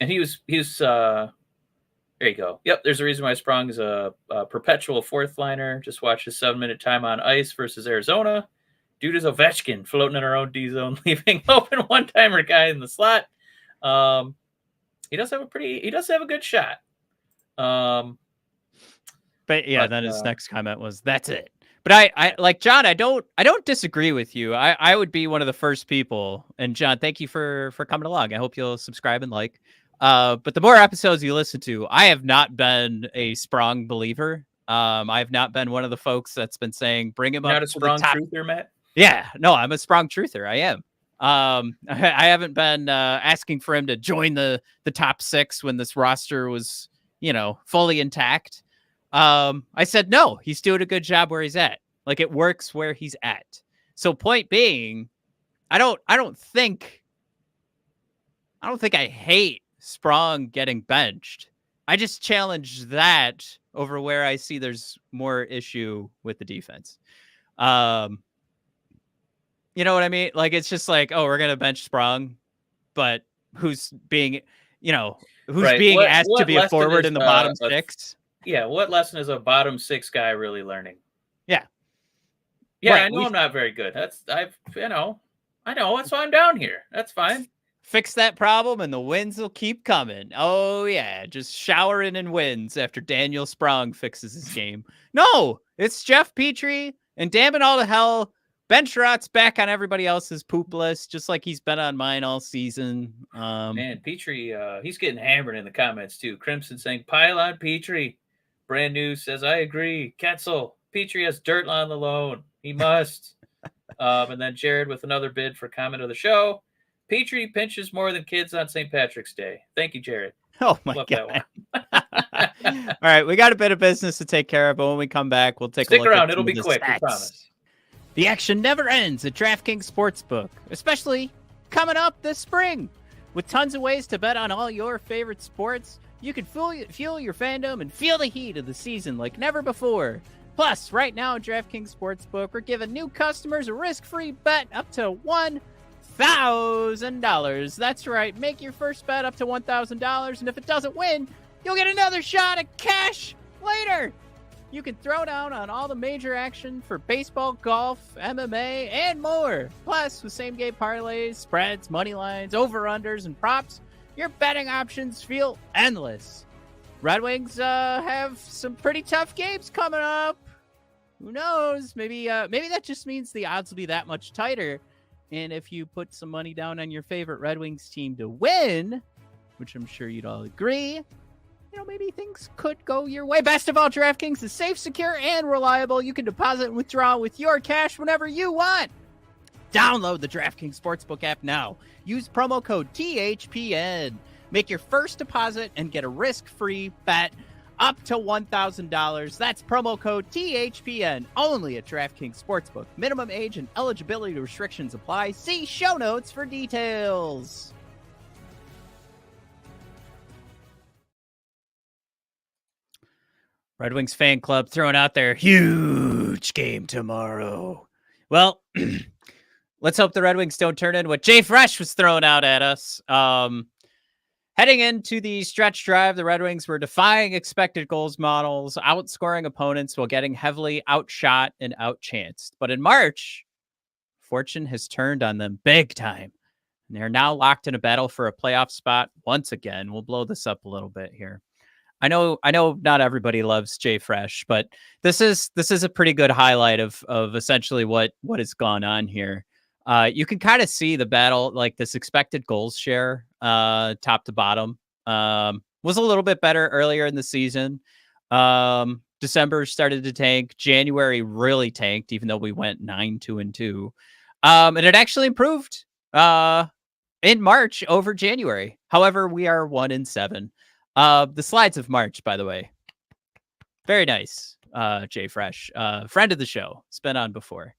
he was there you go. Yep, there's a reason why Sprong is a perpetual fourth liner. Just watch his 7-minute time on ice versus Arizona. Dude is Ovechkin floating in our own D zone, leaving open one-timer guy in the slot. He does have a good shot. But then his next comment was, "That's it." But I like John. I don't disagree with you. I would be one of the first people. And John, thank you for coming along. I hope you'll subscribe and like. But the more episodes you listen to, I have not been a Sprong believer. I have not been one of the folks that's been saying bring him up. Not a Sprong truther, Matt. Yeah, no, I'm a Sprong truther. I am. I haven't been asking for him to join the top 6 when this roster was, fully intact. I said, no, he's doing a good job where he's at. It works where he's at. So point being, I don't think I hate Sprong getting benched. I just challenge that over where I see there's more issue with the defense. You know what I mean? It's just we're going to bench Sprong, but who's being, being asked to be a forward in the bottom 6? Yeah. What lesson is a bottom 6 guy really learning? Yeah. Yeah. Right. I know I'm not very good. I know. That's why I'm down here. That's fine. Fix that problem and the wins will keep coming. Oh yeah. Just showering in wins after Daniel Sprong fixes his game. No, it's Jeff Petrie, and damn it all to hell, Ben Sherratt's back on everybody else's poop list, just like he's been on mine all season. Man, Petrie, he's getting hammered in the comments too. Crimson saying, pile on Petrie. Brand New says, I agree. Ketzel, Petrie has dirt on the loan. He must. And then Jared with another bid for comment of the show. Petrie pinches more than kids on St. Patrick's Day. Thank you, Jared. Oh, my God. All right, we got a bit of business to take care of, but when we come back, we'll take a look. Stick around. It'll be quick, I promise. The action never ends at DraftKings Sportsbook, especially coming up this spring. With tons of ways to bet on all your favorite sports, you can fuel your fandom and feel the heat of the season like never before. Plus, right now at DraftKings Sportsbook, we're giving new customers a risk-free bet up to $1,000. That's right. Make your first bet up to $1,000, and if it doesn't win, you'll get another shot at cash later. You can throw down on all the major action for baseball, golf, MMA, and more. Plus, with same-game parlays, spreads, money lines, over-unders, and props, your betting options feel endless. Red Wings have some pretty tough games coming up. Who knows? Maybe that just means the odds will be that much tighter. And if you put some money down on your favorite Red Wings team to win, which I'm sure you'd all agree, maybe things could go your way. Best of all, DraftKings is safe, secure, and reliable. You can deposit and withdraw with your cash whenever you want. Download the DraftKings Sportsbook app now. Use promo code THPN. Make your first deposit and get a risk-free bet up to $1,000. That's promo code THPN only at DraftKings Sportsbook. Minimum age and eligibility restrictions apply. See show notes for details. Red Wings fan club throwing out their huge game tomorrow. Well, let's hope the Red Wings don't turn in what Jay Fresh was throwing out at us. Heading into the stretch drive, the Red Wings were defying expected goals models, outscoring opponents while getting heavily outshot and outchanced. But in March, fortune has turned on them big time. And they're now locked in a battle for a playoff spot once again. We'll blow this up a little bit here. I know not everybody loves Jay Fresh, but this is a pretty good highlight of essentially what has gone on here. You can kind of see the battle, like this expected goals share, top to bottom, was a little bit better earlier in the season. December started to tank. January really tanked, even though we went 9-2-2. And it actually improved in March over January. However, we are 1-7. The slides of March, by the way, very nice. Jay Fresh, friend of the show, it's been on before.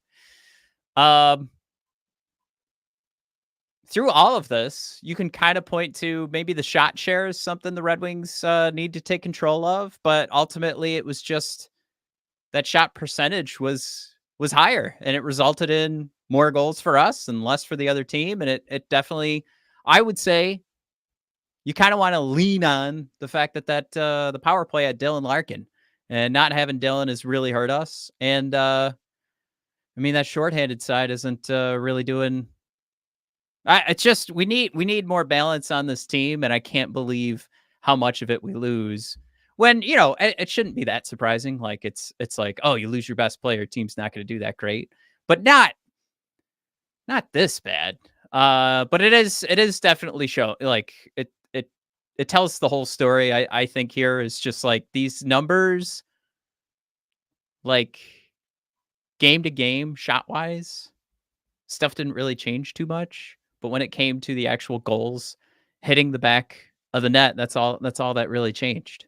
Through all of this, you can kind of point to maybe the shot share is something the Red Wings need to take control of, but ultimately it was just that shot percentage was higher, and it resulted in more goals for us and less for the other team. And it definitely, I would say, you kind of want to lean on the fact that the power play at Dylan Larkin, and not having Dylan has really hurt us. And I mean, that shorthanded side isn't really doing. It's just we need more balance on this team, and I can't believe how much of it we lose. When it shouldn't be that surprising. Like it's like, oh, you lose your best player, team's not going to do that great, but not this bad. But it is definitely show like it tells the whole story. I think here is just like these numbers, like game to game, shot wise, stuff didn't really change too much. But when it came to the actual goals hitting the back of the net, that's all that really changed.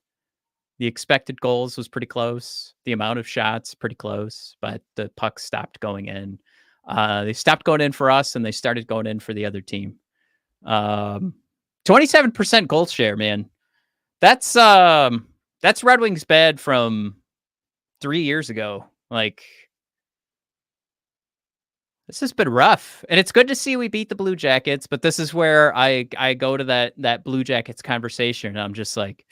The expected goals was pretty close. The amount of shots, pretty close, but the pucks stopped going in. They stopped going in for us, and they started going in for the other team. 27% goal share, man. That's Red Wings bad from 3 years ago. Like, this has been rough, and it's good to see we beat the Blue Jackets, but this is where I go to that Blue Jackets conversation, and I'm just like,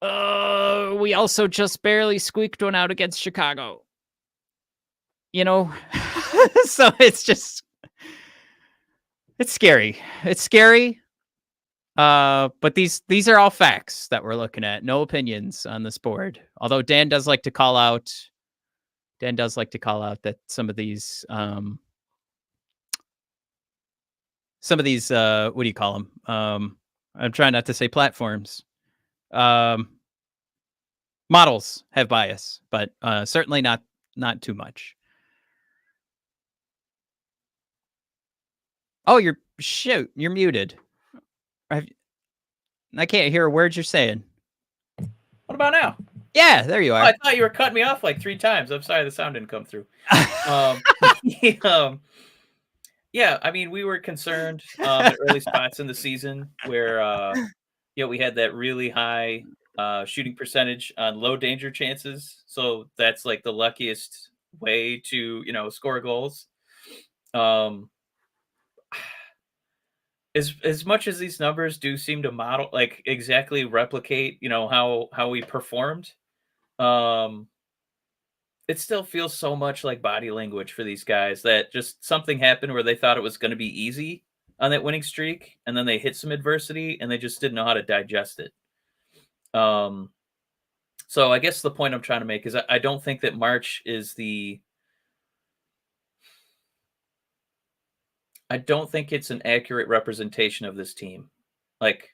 we also just barely squeaked one out against Chicago. So it's scary. It's scary. But these are all facts that we're looking at. No opinions on this board. Although Dan does like to call out that some of these what do you call them? I'm trying not to say platforms. Models have bias, but certainly not too much. Oh, you're muted. I can't hear a word you're saying. What about now? Yeah, there you are. Oh, I thought you were cutting me off like 3 times. I'm sorry, the sound didn't come through. Yeah, I mean, we were concerned at early spots in the season where we had that really high shooting percentage on low danger chances. So that's like the luckiest way to score goals. As much as these numbers do seem to model, like, exactly replicate how we performed, it still feels so much like body language for these guys that just something happened where they thought it was going to be easy on that winning streak, and then they hit some adversity and they just didn't know how to digest it. So I guess the point I'm trying to make is I don't think that March is I don't think it's an accurate representation of this team. Like,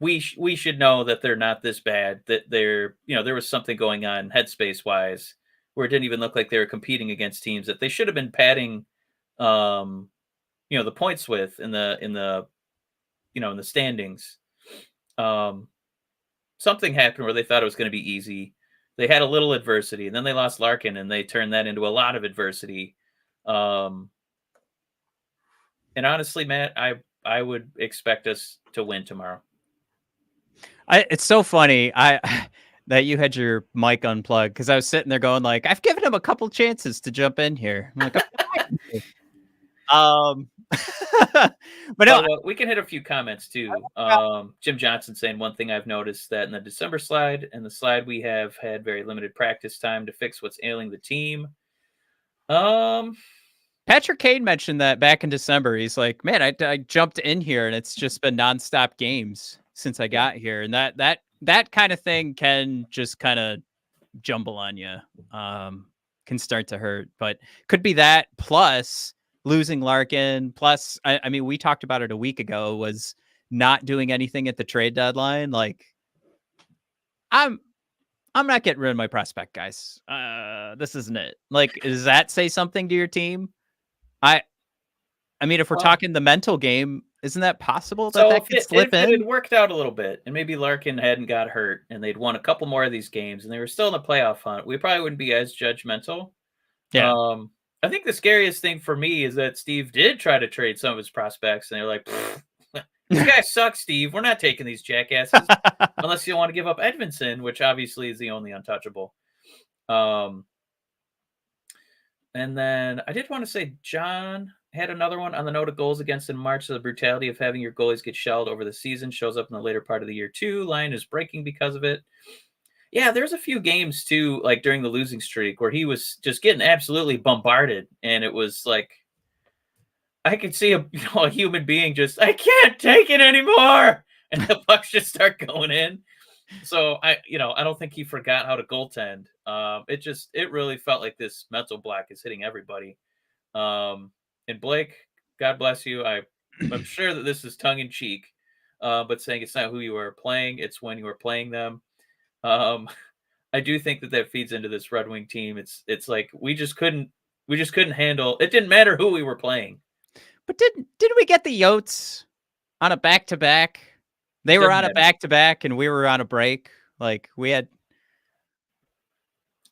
we should know that they're not this bad, that they're, there was something going on headspace wise where it didn't even look like they were competing against teams that they should have been padding, the points with in the standings. something happened where they thought it was going to be easy. They had a little adversity, and then they lost Larkin, and they turned that into a lot of adversity. And honestly, Matt, I would expect us to win tomorrow. It's so funny that you had your mic unplugged because I was sitting there going like, I've given him a couple chances to jump in here. I'm like, okay. But no, We can hit a few comments too. Jim Johnson saying one thing I've noticed that in the December slide and the slide we have had very limited practice time to fix what's ailing the team. Patrick Kane mentioned that back in December. He's like, man, I jumped in here and it's just been nonstop games since I got here. And that kind of thing can just kind of jumble on you, can start to hurt, but could be that plus losing Larkin. Plus, I mean, we talked about it a week ago, was not doing anything at the trade deadline. Like, I'm not getting rid of my prospect, guys. This isn't it. Like, does that say something to your team? I mean, if we're talking the mental game, isn't that possible that could slip in? If it had worked out a little bit, and maybe Larkin hadn't got hurt, and they'd won a couple more of these games, and they were still in the playoff hunt, we probably wouldn't be as judgmental. Yeah. I think the scariest thing for me is that Steve did try to trade some of his prospects, and they're like, "This guy sucks, Steve. We're not taking these jackasses unless you want to give up Edmondson, which obviously is the only untouchable." And then I did want to say John had another one on the note of goals against in March. The brutality of having your goalies get shelled over the season shows up in the later part of the year too. Line is breaking because of it. Yeah, there's a few games too, like during the losing streak, where he was just getting absolutely bombarded, and it was like I could see a human being just, I can't take it anymore, and the pucks just start going in. So I don't think he forgot how to goaltend. It really felt like this mental block is hitting everybody. And Blake, God bless you. I'm sure that this is tongue in cheek, but saying it's not who you are playing, it's when you are playing them. I do think that feeds into this Red Wing team. It's like we just couldn't handle. It didn't matter who we were playing. But didn't we get the Yotes on a back-to-back? They were on a back-to-back, and we were on a break. Like, we had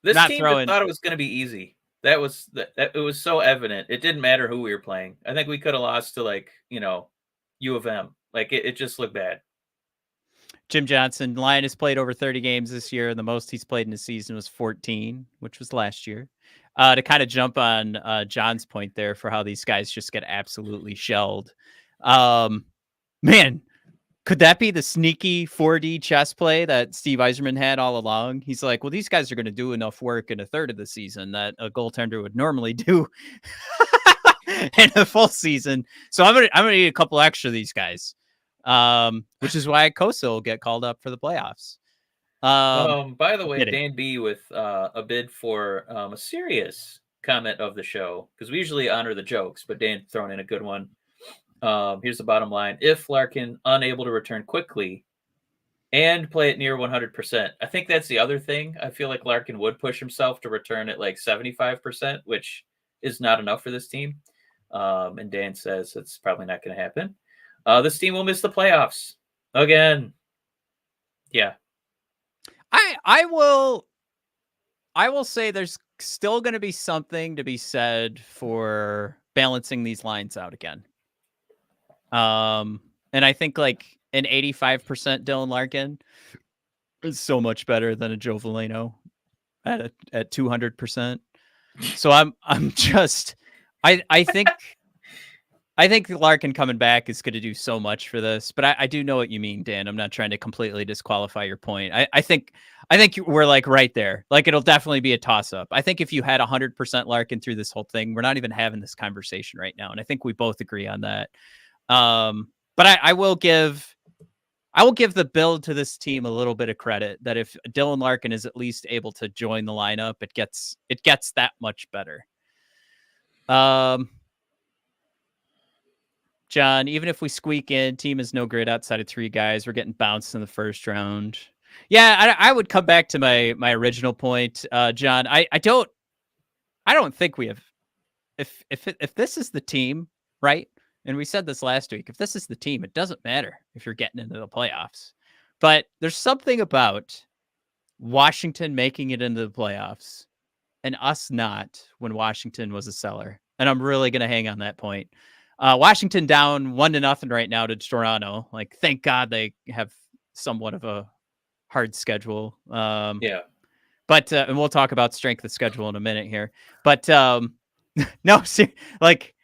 this team thought it was going to be easy. It was so evident. It didn't matter who we were playing. I think we could have lost to U of M. Like it just looked bad. Jim Johnson, Lion has played over 30 games this year. The most he's played in a season was 14, which was last year. To kind of jump on John's point there for how these guys just get absolutely shelled. Man, could that be the sneaky 4D chess play that Steve Yzerman had all along? He's like, well, these guys are going to do enough work in a third of the season that a goaltender would normally do in a full season. So I'm gonna need a couple extra of these guys, which is why Kosa will get called up for the playoffs. By the way, Dan B with a bid for a serious comment of the show, because we usually honor the jokes, but Dan thrown in a good one. Here's the bottom line. If Larkin unable to return quickly and play it near 100%, I think that's the other thing. I feel like Larkin would push himself to return at like 75%, which is not enough for this team. And Dan says it's probably not going to happen. This team will miss the playoffs again. Yeah. I will say there's still going to be something to be said for balancing these lines out again. And I think like an 85% Dylan Larkin is so much better than a Joe Veleno at 200%. So I think Larkin coming back is going to do so much for this, but I do know what you mean, Dan. I'm not trying to completely disqualify your point. I think we're like right there. Like it'll definitely be a toss up. I think if you had 100% Larkin through this whole thing, we're not even having this conversation right now. And I think we both agree on that. But I will give the build to this team a little bit of credit that if Dylan Larkin is at least able to join the lineup, it gets that much better. John, even if we squeak in, team is no grit outside of 3 guys. We're getting bounced in the first round. Yeah, I would come back to my original point, John. I don't think we have. If this is the team, right? And we said this last week. If this is the team, it doesn't matter if you're getting into the playoffs. But there's something about Washington making it into the playoffs and us not when Washington was a seller. And I'm really going to hang on that point. Washington down 1-0 right now to Toronto. Like, thank God they have somewhat of a hard schedule. Yeah. But and we'll talk about strength of schedule in a minute here. But no, see, like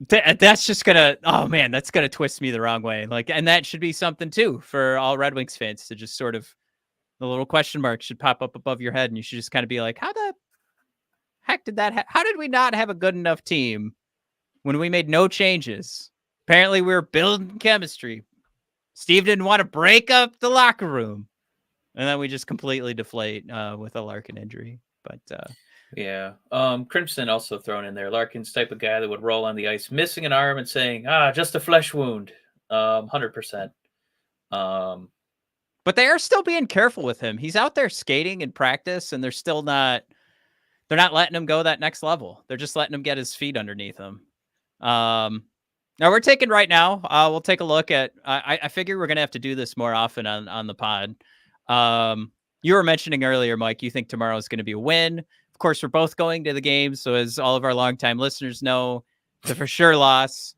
that's just gonna. Oh man, that's gonna twist me the wrong way. Like, and that should be something too for all Red Wings fans to just sort of the little question mark should pop up above your head, and you should just kind of be like, how the heck did that? How did we not have a good enough team when we made no changes? Apparently, we were building chemistry. Steve didn't want to break up the locker room. And then we just completely deflate with a Larkin injury. But Yeah. Crimson also thrown in there. Larkin's type of guy that would roll on the ice, missing an arm and saying, just a flesh wound. 100%. But they are still being careful with him. He's out there skating in practice, and they're not letting him go that next level. They're just letting him get his feet underneath him. Now we're taking right now. We'll take a look at. I figure we're gonna have to do this more often on the pod. You were mentioning earlier, Mike, you think tomorrow is going to be a win. Of course, we're both going to the game. So as all of our longtime listeners know, it's a for sure loss.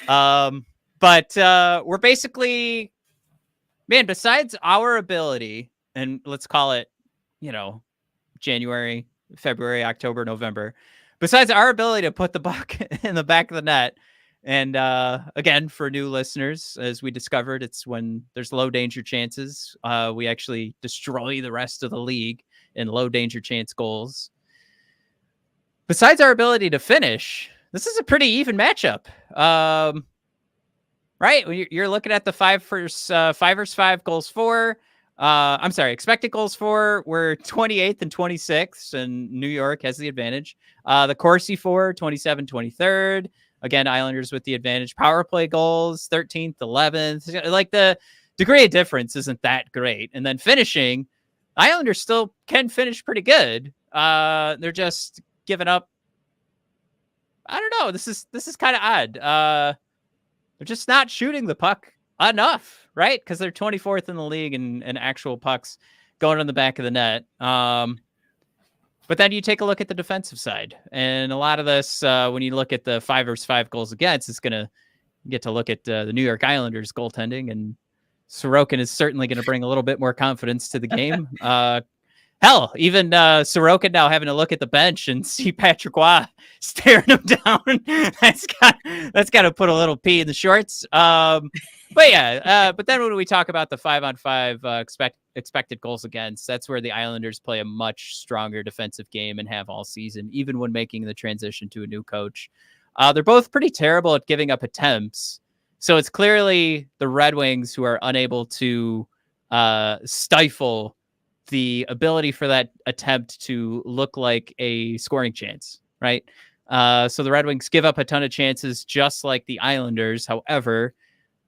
But we're basically, man, besides our ability, and let's call it, January, February, October, November, besides our ability to put the puck in the back of the net. And again, for new listeners, as we discovered, it's when there's low danger chances. We actually destroy the rest of the league in low danger chance goals. Besides our ability to finish, this is a pretty even matchup. Right? You're looking at the 5 versus 5 goals for. I'm sorry, expected goals for. We're 28th and 26th, and New York has the advantage. The Corsi for 27, 23rd. Again, Islanders with the advantage. Power play goals, 13th, 11th. Like the degree of difference isn't that great. And then finishing, Islanders still can finish pretty good. They're just giving up. I don't know. This is kind of odd. They're just not shooting the puck enough, right? Because they're 24th in the league in actual pucks going on the back of the net. But then you take a look at the defensive side, and a lot of this, when you look at the 5 versus 5 goals against, it's going to get to look at the New York Islanders goaltending, and Sorokin is certainly going to bring a little bit more confidence to the game. Hell, even Sorokin now having to look at the bench and see Patrick Kane staring him down. That's got to put a little pee in the shorts. But yeah, but then when we talk about the 5-on-5 expected goals against, that's where the Islanders play a much stronger defensive game and have all season, even when making the transition to a new coach. They're both pretty terrible at giving up attempts. So it's clearly the Red Wings who are unable to stifle the ability for that attempt to look like a scoring chance, right? So the Red Wings give up a ton of chances, just like the Islanders. However,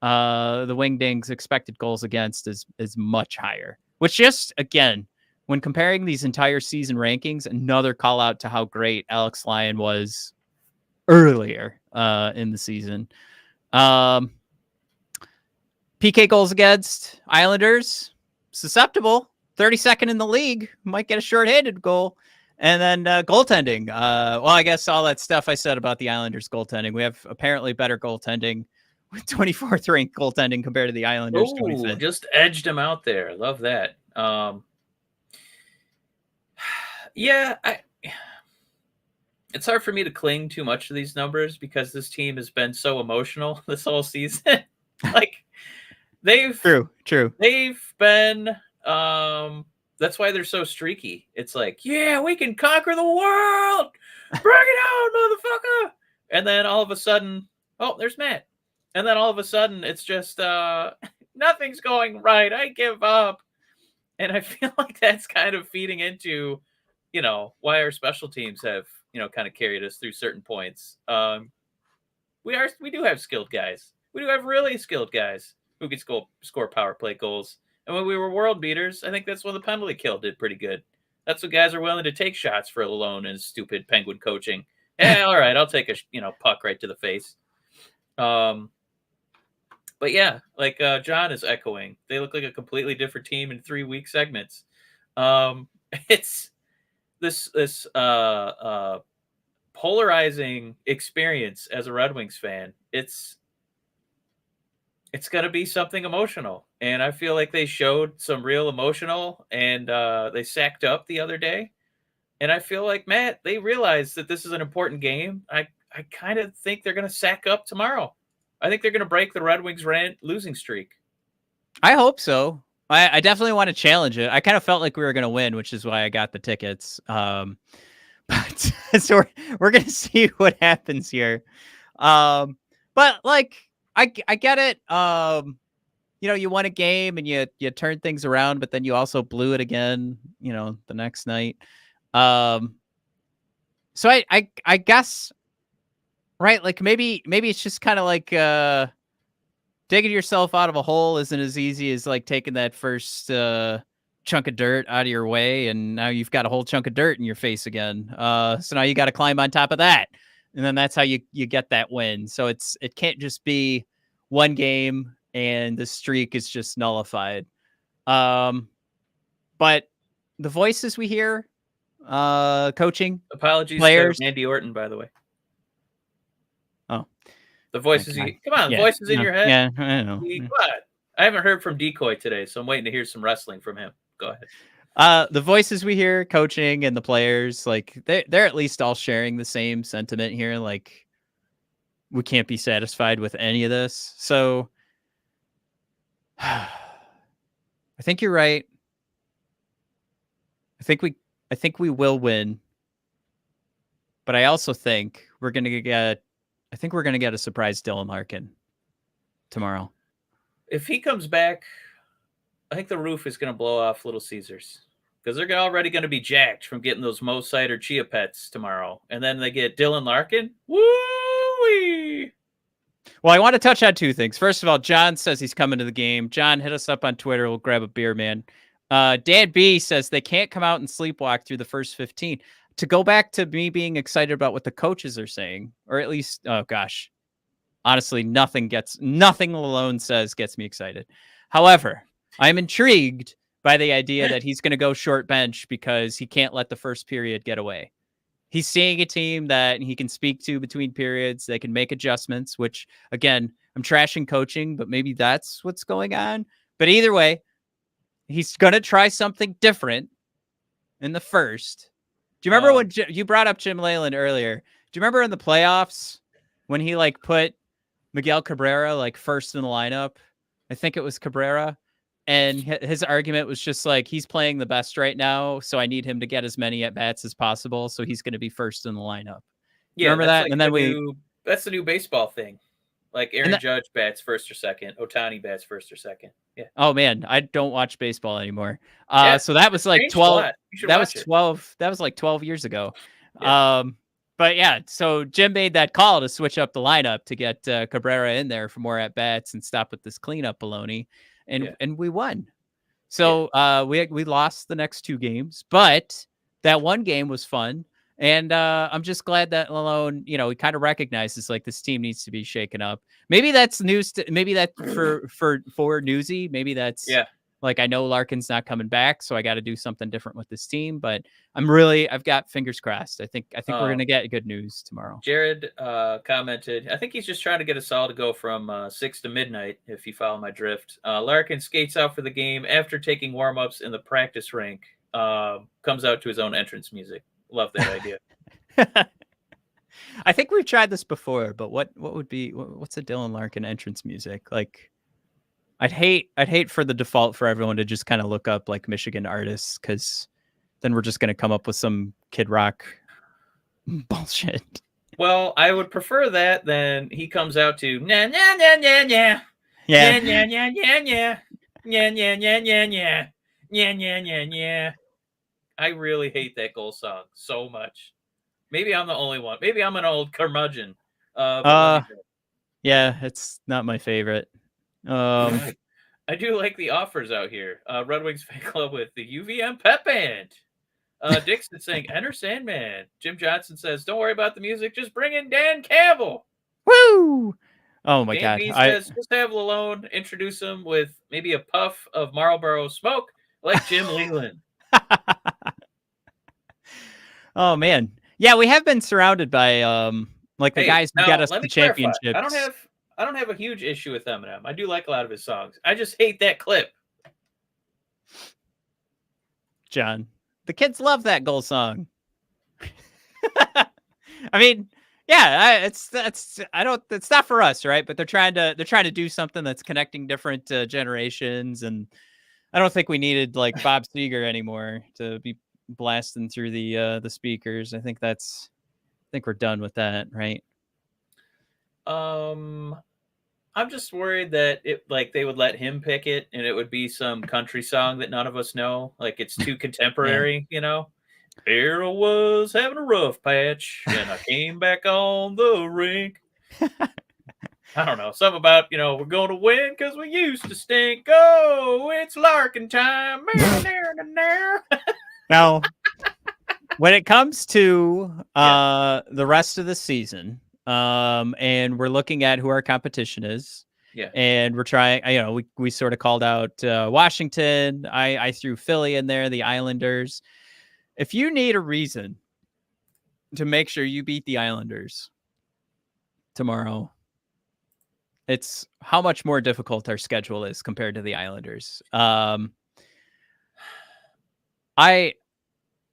the Wingdings' expected goals against is much higher, which just, again, when comparing these entire season rankings, another call out to how great Alex Lyon was earlier in the season. PK goals against Islanders, susceptible, 32nd in the league, might get a shorthanded goal. And then goaltending. Well, I guess all that stuff I said about the Islanders goaltending, we have apparently better goaltending with 24th ranked goaltending compared to the Islanders. Oh, just edged him out there. Love that. Yeah, it's hard for me to cling too much to these numbers because this team has been so emotional this whole season. Like true. They've been that's why they're so streaky. It's like, yeah, we can conquer the world. Bring it on, motherfucker. And then all of a sudden, oh, there's Matt. And then all of a sudden it's just nothing's going right. I give up. And I feel like that's kind of feeding into, why our special teams have, kind of carried us through certain points. We do have skilled guys. We do have really skilled guys who can score power play goals. And when we were world beaters, I think that's when the penalty kill did pretty good. That's what guys are willing to take shots for alone and stupid Penguin coaching. Yeah, all right, I'll take a puck right to the face. But yeah, like John is echoing, they look like a completely different team in 3-week segments. It's this polarizing experience as a Red Wings fan. It's going to be something emotional, and I feel like they showed some real emotional, and they sacked up the other day, and I feel like, Matt, they realize that this is an important game. I kind of think they're going to sack up tomorrow. I think they're going to break the Red Wings Rant losing streak. I hope so. I definitely want to challenge it. I kind of felt like we were going to win, which is why I got the tickets. But so we're going to see what happens here. But like, I get it. You won a game and you turned things around, but then you also blew it again, the next night. So I guess, right. Like maybe it's just kind of like, digging yourself out of a hole isn't as easy as like taking that first, chunk of dirt out of your way. And now you've got a whole chunk of dirt in your face again. So now you got to climb on top of that. And then that's how you get that win. So it can't just be one game and the streak is just nullified. But the voices we hear, coaching, Apologies players. to Randy Orton, by the way. Oh, the voices. okay. Come on, the voices in your head. Yeah, I know. Come on. I haven't heard from Decoy today, so I'm waiting to hear some wrestling from him. Go ahead. The voices we hear, coaching and the players, like they're at least all sharing the same sentiment here. Like we can't be satisfied with any of this. So I think you're right. I think we will win. But I also think we're going to get a surprise Dylan Larkin tomorrow. If he comes back, I think the roof is going to blow off Little Caesars because they're already going to be jacked from getting those Mo Cider Chia Pets tomorrow. And then they get Dylan Larkin. Woo-wee! Well, I want to touch on two things. First of all, John says he's coming to the game. John, hit us up on Twitter. We'll grab a beer, man. Dan B says they can't come out and sleepwalk through the first 15. To go back to me being excited about what the coaches are saying, or at least, oh gosh, honestly, nothing Malone says gets me excited. However, I'm intrigued by the idea that he's going to go short bench because he can't let the first period get away. He's seeing a team that he can speak to between periods. They can make adjustments, which, again, I'm trashing coaching, but maybe that's what's going on. But either way, he's going to try something different in the first. Do you remember when you brought up Jim Leyland earlier? Do you remember in the playoffs when he like put Miguel Cabrera like first in the lineup? I think it was Cabrera. And his argument was just like, he's playing the best right now, so I need him to get as many at-bats as possible, so he's going to be first in the lineup. Yeah, remember that? Like and then that's the new baseball thing. Like Aaron Judge bats first or second. Ohtani bats first or second. Yeah. Oh, man, I don't watch baseball anymore. Yeah, so that was like 12. That was 12. That was like 12 years ago. Yeah. But yeah, so Jim made that call to switch up the lineup to get Cabrera in there for more at-bats and stop with this cleanup baloney. And we won. So we lost the next two games, but that one game was fun. And I'm just glad that Malone, he kind of recognizes like this team needs to be shaken up. Maybe that's news. Maybe that for Newsy. Maybe that's like, I know Larkin's not coming back, so I got to do something different with this team. But I've got fingers crossed. I think we're gonna get good news tomorrow. Jared commented, I think he's just trying to get us all to go from 6 to midnight. If you follow my drift, Larkin skates out for the game after taking warm-ups in the practice rink. Comes out to his own entrance music. Love that idea. I think we've tried this before, but what's a Dylan Larkin entrance music? Like, I'd hate for the default for everyone to just kind of look up like Michigan artists, because then we're just going to come up with some Kid Rock bullshit. Well, I would prefer that than he comes out to na na na na na. Yeah. Yeah, yeah, yeah, yeah. Yeah, yeah, yeah, yeah, yeah. Yeah, yeah, yeah, yeah. I really hate that goal song so much. Maybe I'm the only one. Maybe I'm an old curmudgeon. Yeah, it's not my favorite. I do like the offers out here. Red Wings fan club with the UVM Pep Band. Dixon saying, Enter Sandman. Jim Johnson says, don't worry about the music. Just bring in Dan Campbell. Woo! Oh my Dane God. B says, just have Lalone introduce him with maybe a puff of Marlboro smoke like Jim Leland. Oh man. Yeah, we have been surrounded by like the guys who got now us let the me clarify. championships. I don't have a huge issue with Eminem. I do like a lot of his songs. I just hate that clip. John. The kids love that goal song. I mean, yeah, it's not for us, right? But they're trying to do something that's connecting different generations, and I don't think we needed like Bob Seger anymore to be blasting through the speakers. I think we're done with that, right? I'm just worried that they would let him pick it and it would be some country song that none of us know. Like it's too contemporary, you know? Here I was having a rough patch and I came back on the rink. I don't know. Something about, we're going to win because we used to stink. Oh, it's Larkin time. Now, when it comes to the rest of the season, and we're looking at who our competition is, and we're trying, we sort of called out Washington. I threw Philly in there, the Islanders. If you need a reason to make sure you beat the Islanders tomorrow, it's how much more difficult our schedule is compared to the Islanders.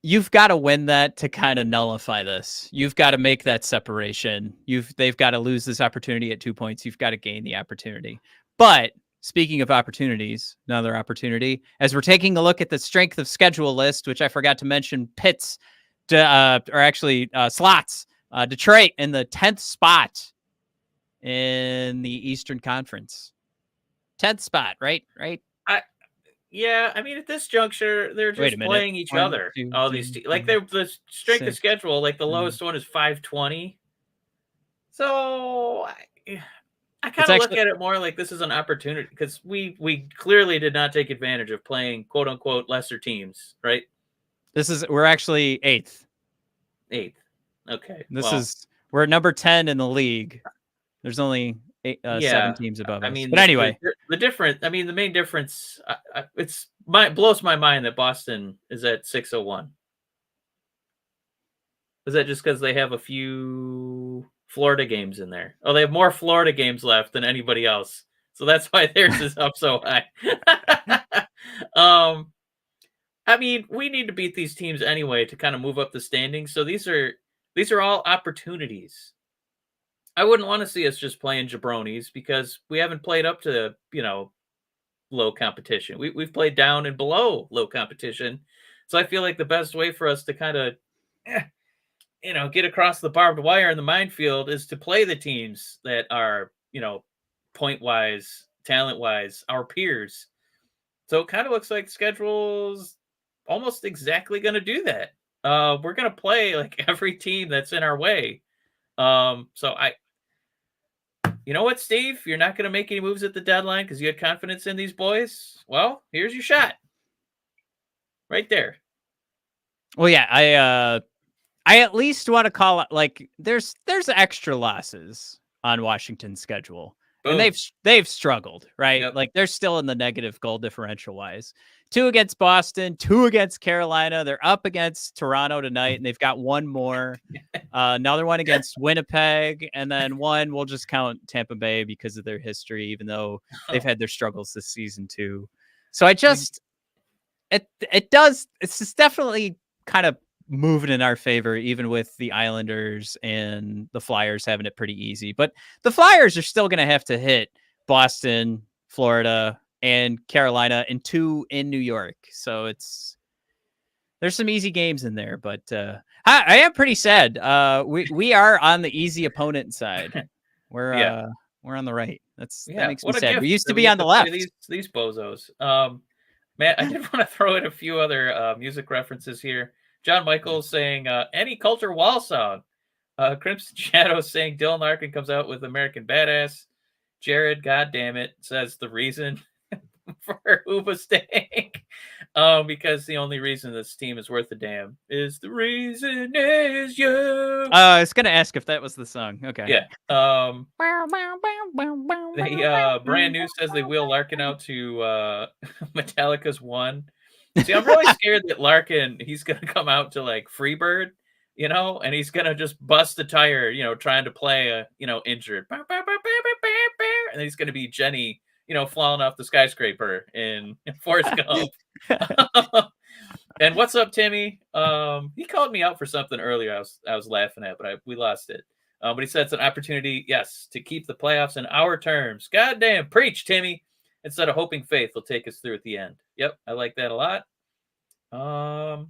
You've got to win that to kind of nullify this. You've got to make that separation. They've got to lose this opportunity at 2 points. You've got to gain the opportunity. But speaking of opportunities, another opportunity, as we're taking a look at the strength of schedule list, which I forgot to mention, Pitt's, slots, Detroit in the 10th spot in the Eastern Conference. 10th spot, right? Yeah, I mean, at this juncture, they're just playing each other. All these the strength of schedule, like the lowest one is 520. So I kind of look at it more like this is an opportunity because we clearly did not take advantage of playing quote unquote lesser teams, right? We're actually eighth. Okay. We're number 10 in the league. There's only 7 teams above us. I mean, but anyway, the main difference, blows my mind that Boston is at 601. Is that just because they have a few Florida games in there? Oh, they have more Florida games left than anybody else, so that's why theirs is up so high. I mean, we need to beat these teams anyway to kind of move up the standings. So these are all opportunities. I wouldn't want to see us just playing jabronis because we haven't played up to, low competition. We've played down and below low competition. So I feel like the best way for us to kind of, get across the barbed wire in the minefield is to play the teams that are, point-wise, talent-wise, our peers. So it kind of looks like the schedule's almost exactly going to do that. We're going to play like every team that's in our way. So you know what, Steve? You're not going to make any moves at the deadline because you had confidence in these boys. Well, here's your shot. Right there. Well, yeah, I at least want to call it like there's extra losses on Washington's schedule. Boom. And they've struggled, right? Yep. Like they're still in the negative goal differential wise. 2 against Boston, 2 against Carolina. They're up against Toronto tonight, and they've got one more. Another one against Winnipeg, and then one we'll just count Tampa Bay because of their history, even though they've had their struggles this season too. So it's just definitely kind of moving in our favor, even with the Islanders and the Flyers having it pretty easy. But the Flyers are still going to have to hit Boston, Florida, and Carolina, and 2 in New York. So there's some easy games in there, but I am pretty sad. We are on the easy opponent side. We're on the right. That makes me sad. We used to be on the left. These bozos. Man, I did want to throw in a few other music references here. John Michaels saying any culture wall song. Crimson Shadow saying Dylan Larkin comes out with American Badass. Jared, goddamn it, says the reason for Uba Stank. Because the only reason this team is worth a damn is the reason is you. I was gonna ask if that was the song. Okay. Yeah. They brand new says they wheel Larkin out to Metallica's One. See, I'm really scared that Larkin, he's gonna come out to like Freebird, and he's gonna just bust a tire, trying to play injured. And he's gonna be Jenny, falling off the skyscraper in Forrest Gump. And what's up, Timmy? He called me out for something earlier. I was laughing at, but we lost it. But he said it's an opportunity, yes, to keep the playoffs in our terms. Goddamn, preach, Timmy. Instead of hoping faith will take us through at the end. Yep, I like that a lot. I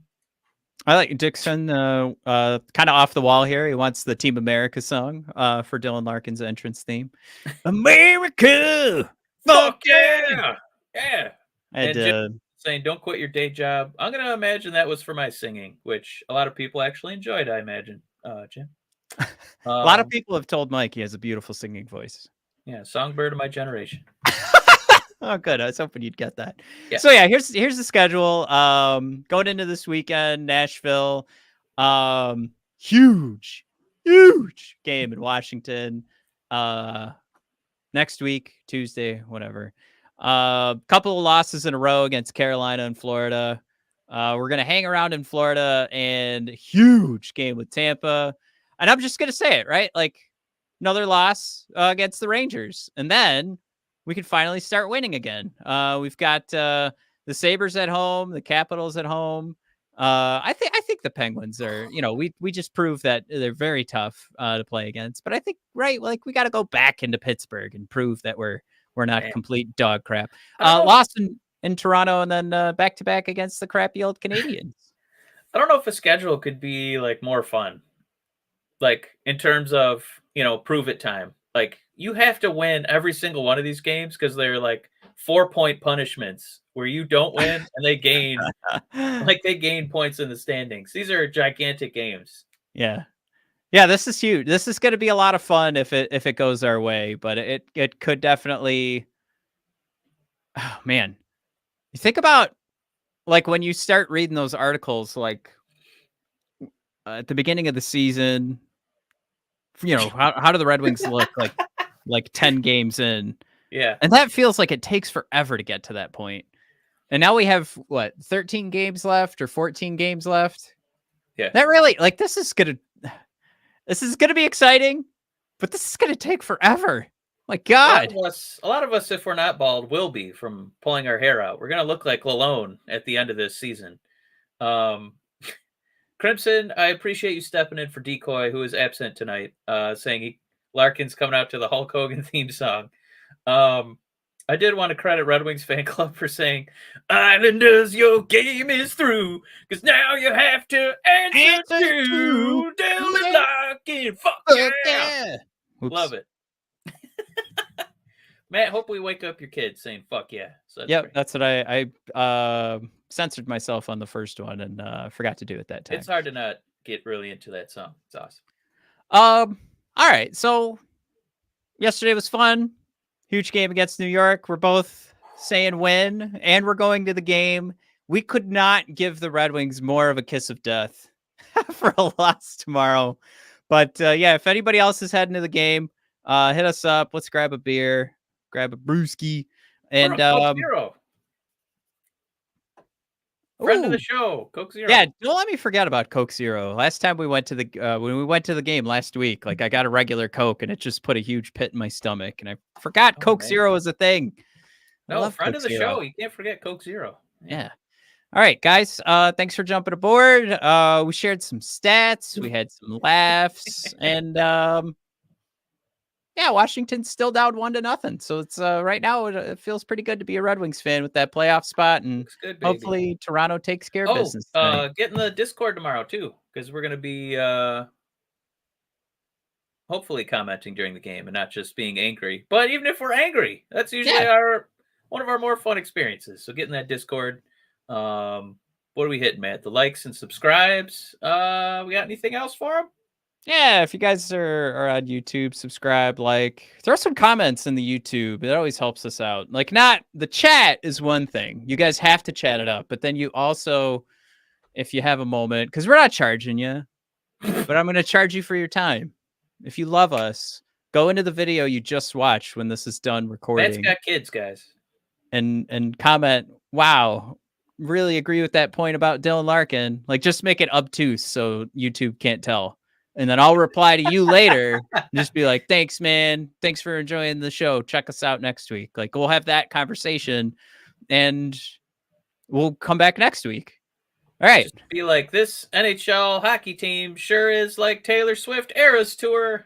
like Dixon, kind of off the wall here. He wants the Team America song for Dylan Larkin's entrance theme. America! Fuck yeah! Yeah. And Jim saying, don't quit your day job. I'm going to imagine that was for my singing, which a lot of people actually enjoyed, I imagine, Jim. A lot of people have told Mike he has a beautiful singing voice. Yeah, songbird of my generation. Oh, good. I was hoping you'd get that. Yeah. So yeah, here's the schedule. Going into this weekend, Nashville, huge game in Washington. Next week, Tuesday, whatever. Couple of losses in a row against Carolina and Florida. We're gonna hang around in Florida, and huge game with Tampa. And I'm just gonna say it, right? Like another loss against the Rangers, and then we can finally start winning again. We've got the Sabres at home, the Capitals at home. I think the Penguins are, we just proved that they're very tough to play against. But I think, right, like we got to go back into Pittsburgh and prove that we're not complete dog crap. Lost in Toronto, and then back to back against the crappy old Canadians. I don't know if a schedule could be like more fun, like in terms of prove it time. Like you have to win every single one of these games because they're like 4-point punishments where you don't win and they gain points in the standings. These are gigantic games. Yeah. This is huge. This is going to be a lot of fun if it goes our way, but it could definitely. Oh man, you think about like when you start reading those articles, like at the beginning of the season. How do the Red Wings look like 10 games in? Yeah. And that feels like it takes forever to get to that point. And now we have 13 games left or 14 games left. Yeah. That really this is going to be exciting, but this is going to take forever. My God. A lot of us, if we're not bald, will be from pulling our hair out. We're going to look like Lalone at the end of this season. Crimson, I appreciate you stepping in for Decoy, who is absent tonight, saying Larkin's coming out to the Hulk Hogan theme song. I did want to credit Red Wings fan club for saying, Islanders, your game is through, because now you have to answer to Dylan Larkin. Fuck yeah! Love it. Matt, hope we wake up your kids saying "fuck yeah." So that's what I censored myself on the first one and forgot to do it that time. It's hard to not get really into that song. It's awesome. All right, so yesterday was fun. Huge game against New York. We're both saying win, and we're going to the game. We could not give the Red Wings more of a kiss of death for a loss tomorrow. But if anybody else is heading to the game, hit us up. Let's grab a beer. Grab a brewski, and friend of the show, Coke Zero. Yeah, don't let me forget about Coke Zero. Last time we went to the when we went to the game last week, like I got a regular Coke, and it just put a huge pit in my stomach, and I forgot Coke Zero was a thing. No, friend of the show, you can't forget Coke Zero. Yeah. All right, guys. Thanks for jumping aboard. We shared some stats, we had some laughs, and Washington's still down 1-0. So it's right now it feels pretty good to be a Red Wings fan with that playoff spot, and good, hopefully Toronto takes care of business. Get in the Discord tomorrow too, because we're gonna be hopefully commenting during the game and not just being angry. But even if we're angry, that's usually one of our more fun experiences. So get in that Discord. What are we hitting, Matt? The likes and subscribes. We got anything else for them? Yeah, if you guys are on YouTube, subscribe, like, throw some comments in the YouTube. It always helps us out. Like, not the chat is one thing. You guys have to chat it up, but then you also, if you have a moment, because we're not charging you, but I'm going to charge you for your time. If you love us, go into the video you just watched when this is done Matt's recording got kids, guys. and comment, wow, really agree with that point about Dylan Larkin. Like, just make it obtuse so YouTube can't tell. And then I'll reply to you later and just be like, thanks, man. Thanks for enjoying the show. Check us out next week. Like, we'll have that conversation and we'll come back next week. All right. Just be like, this NHL hockey team sure is like Taylor Swift Eras Tour.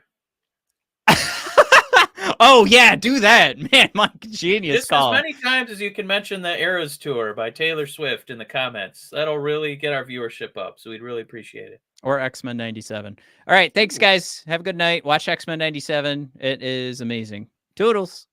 Oh, yeah, do that. Man, my genius Just call. as many times as you can mention the Eras Tour by Taylor Swift in the comments. That'll really get our viewership up, so we'd really appreciate it. Or X-Men 97. All right, thanks, guys. Have a good night. Watch X-Men 97. It is amazing. Toodles.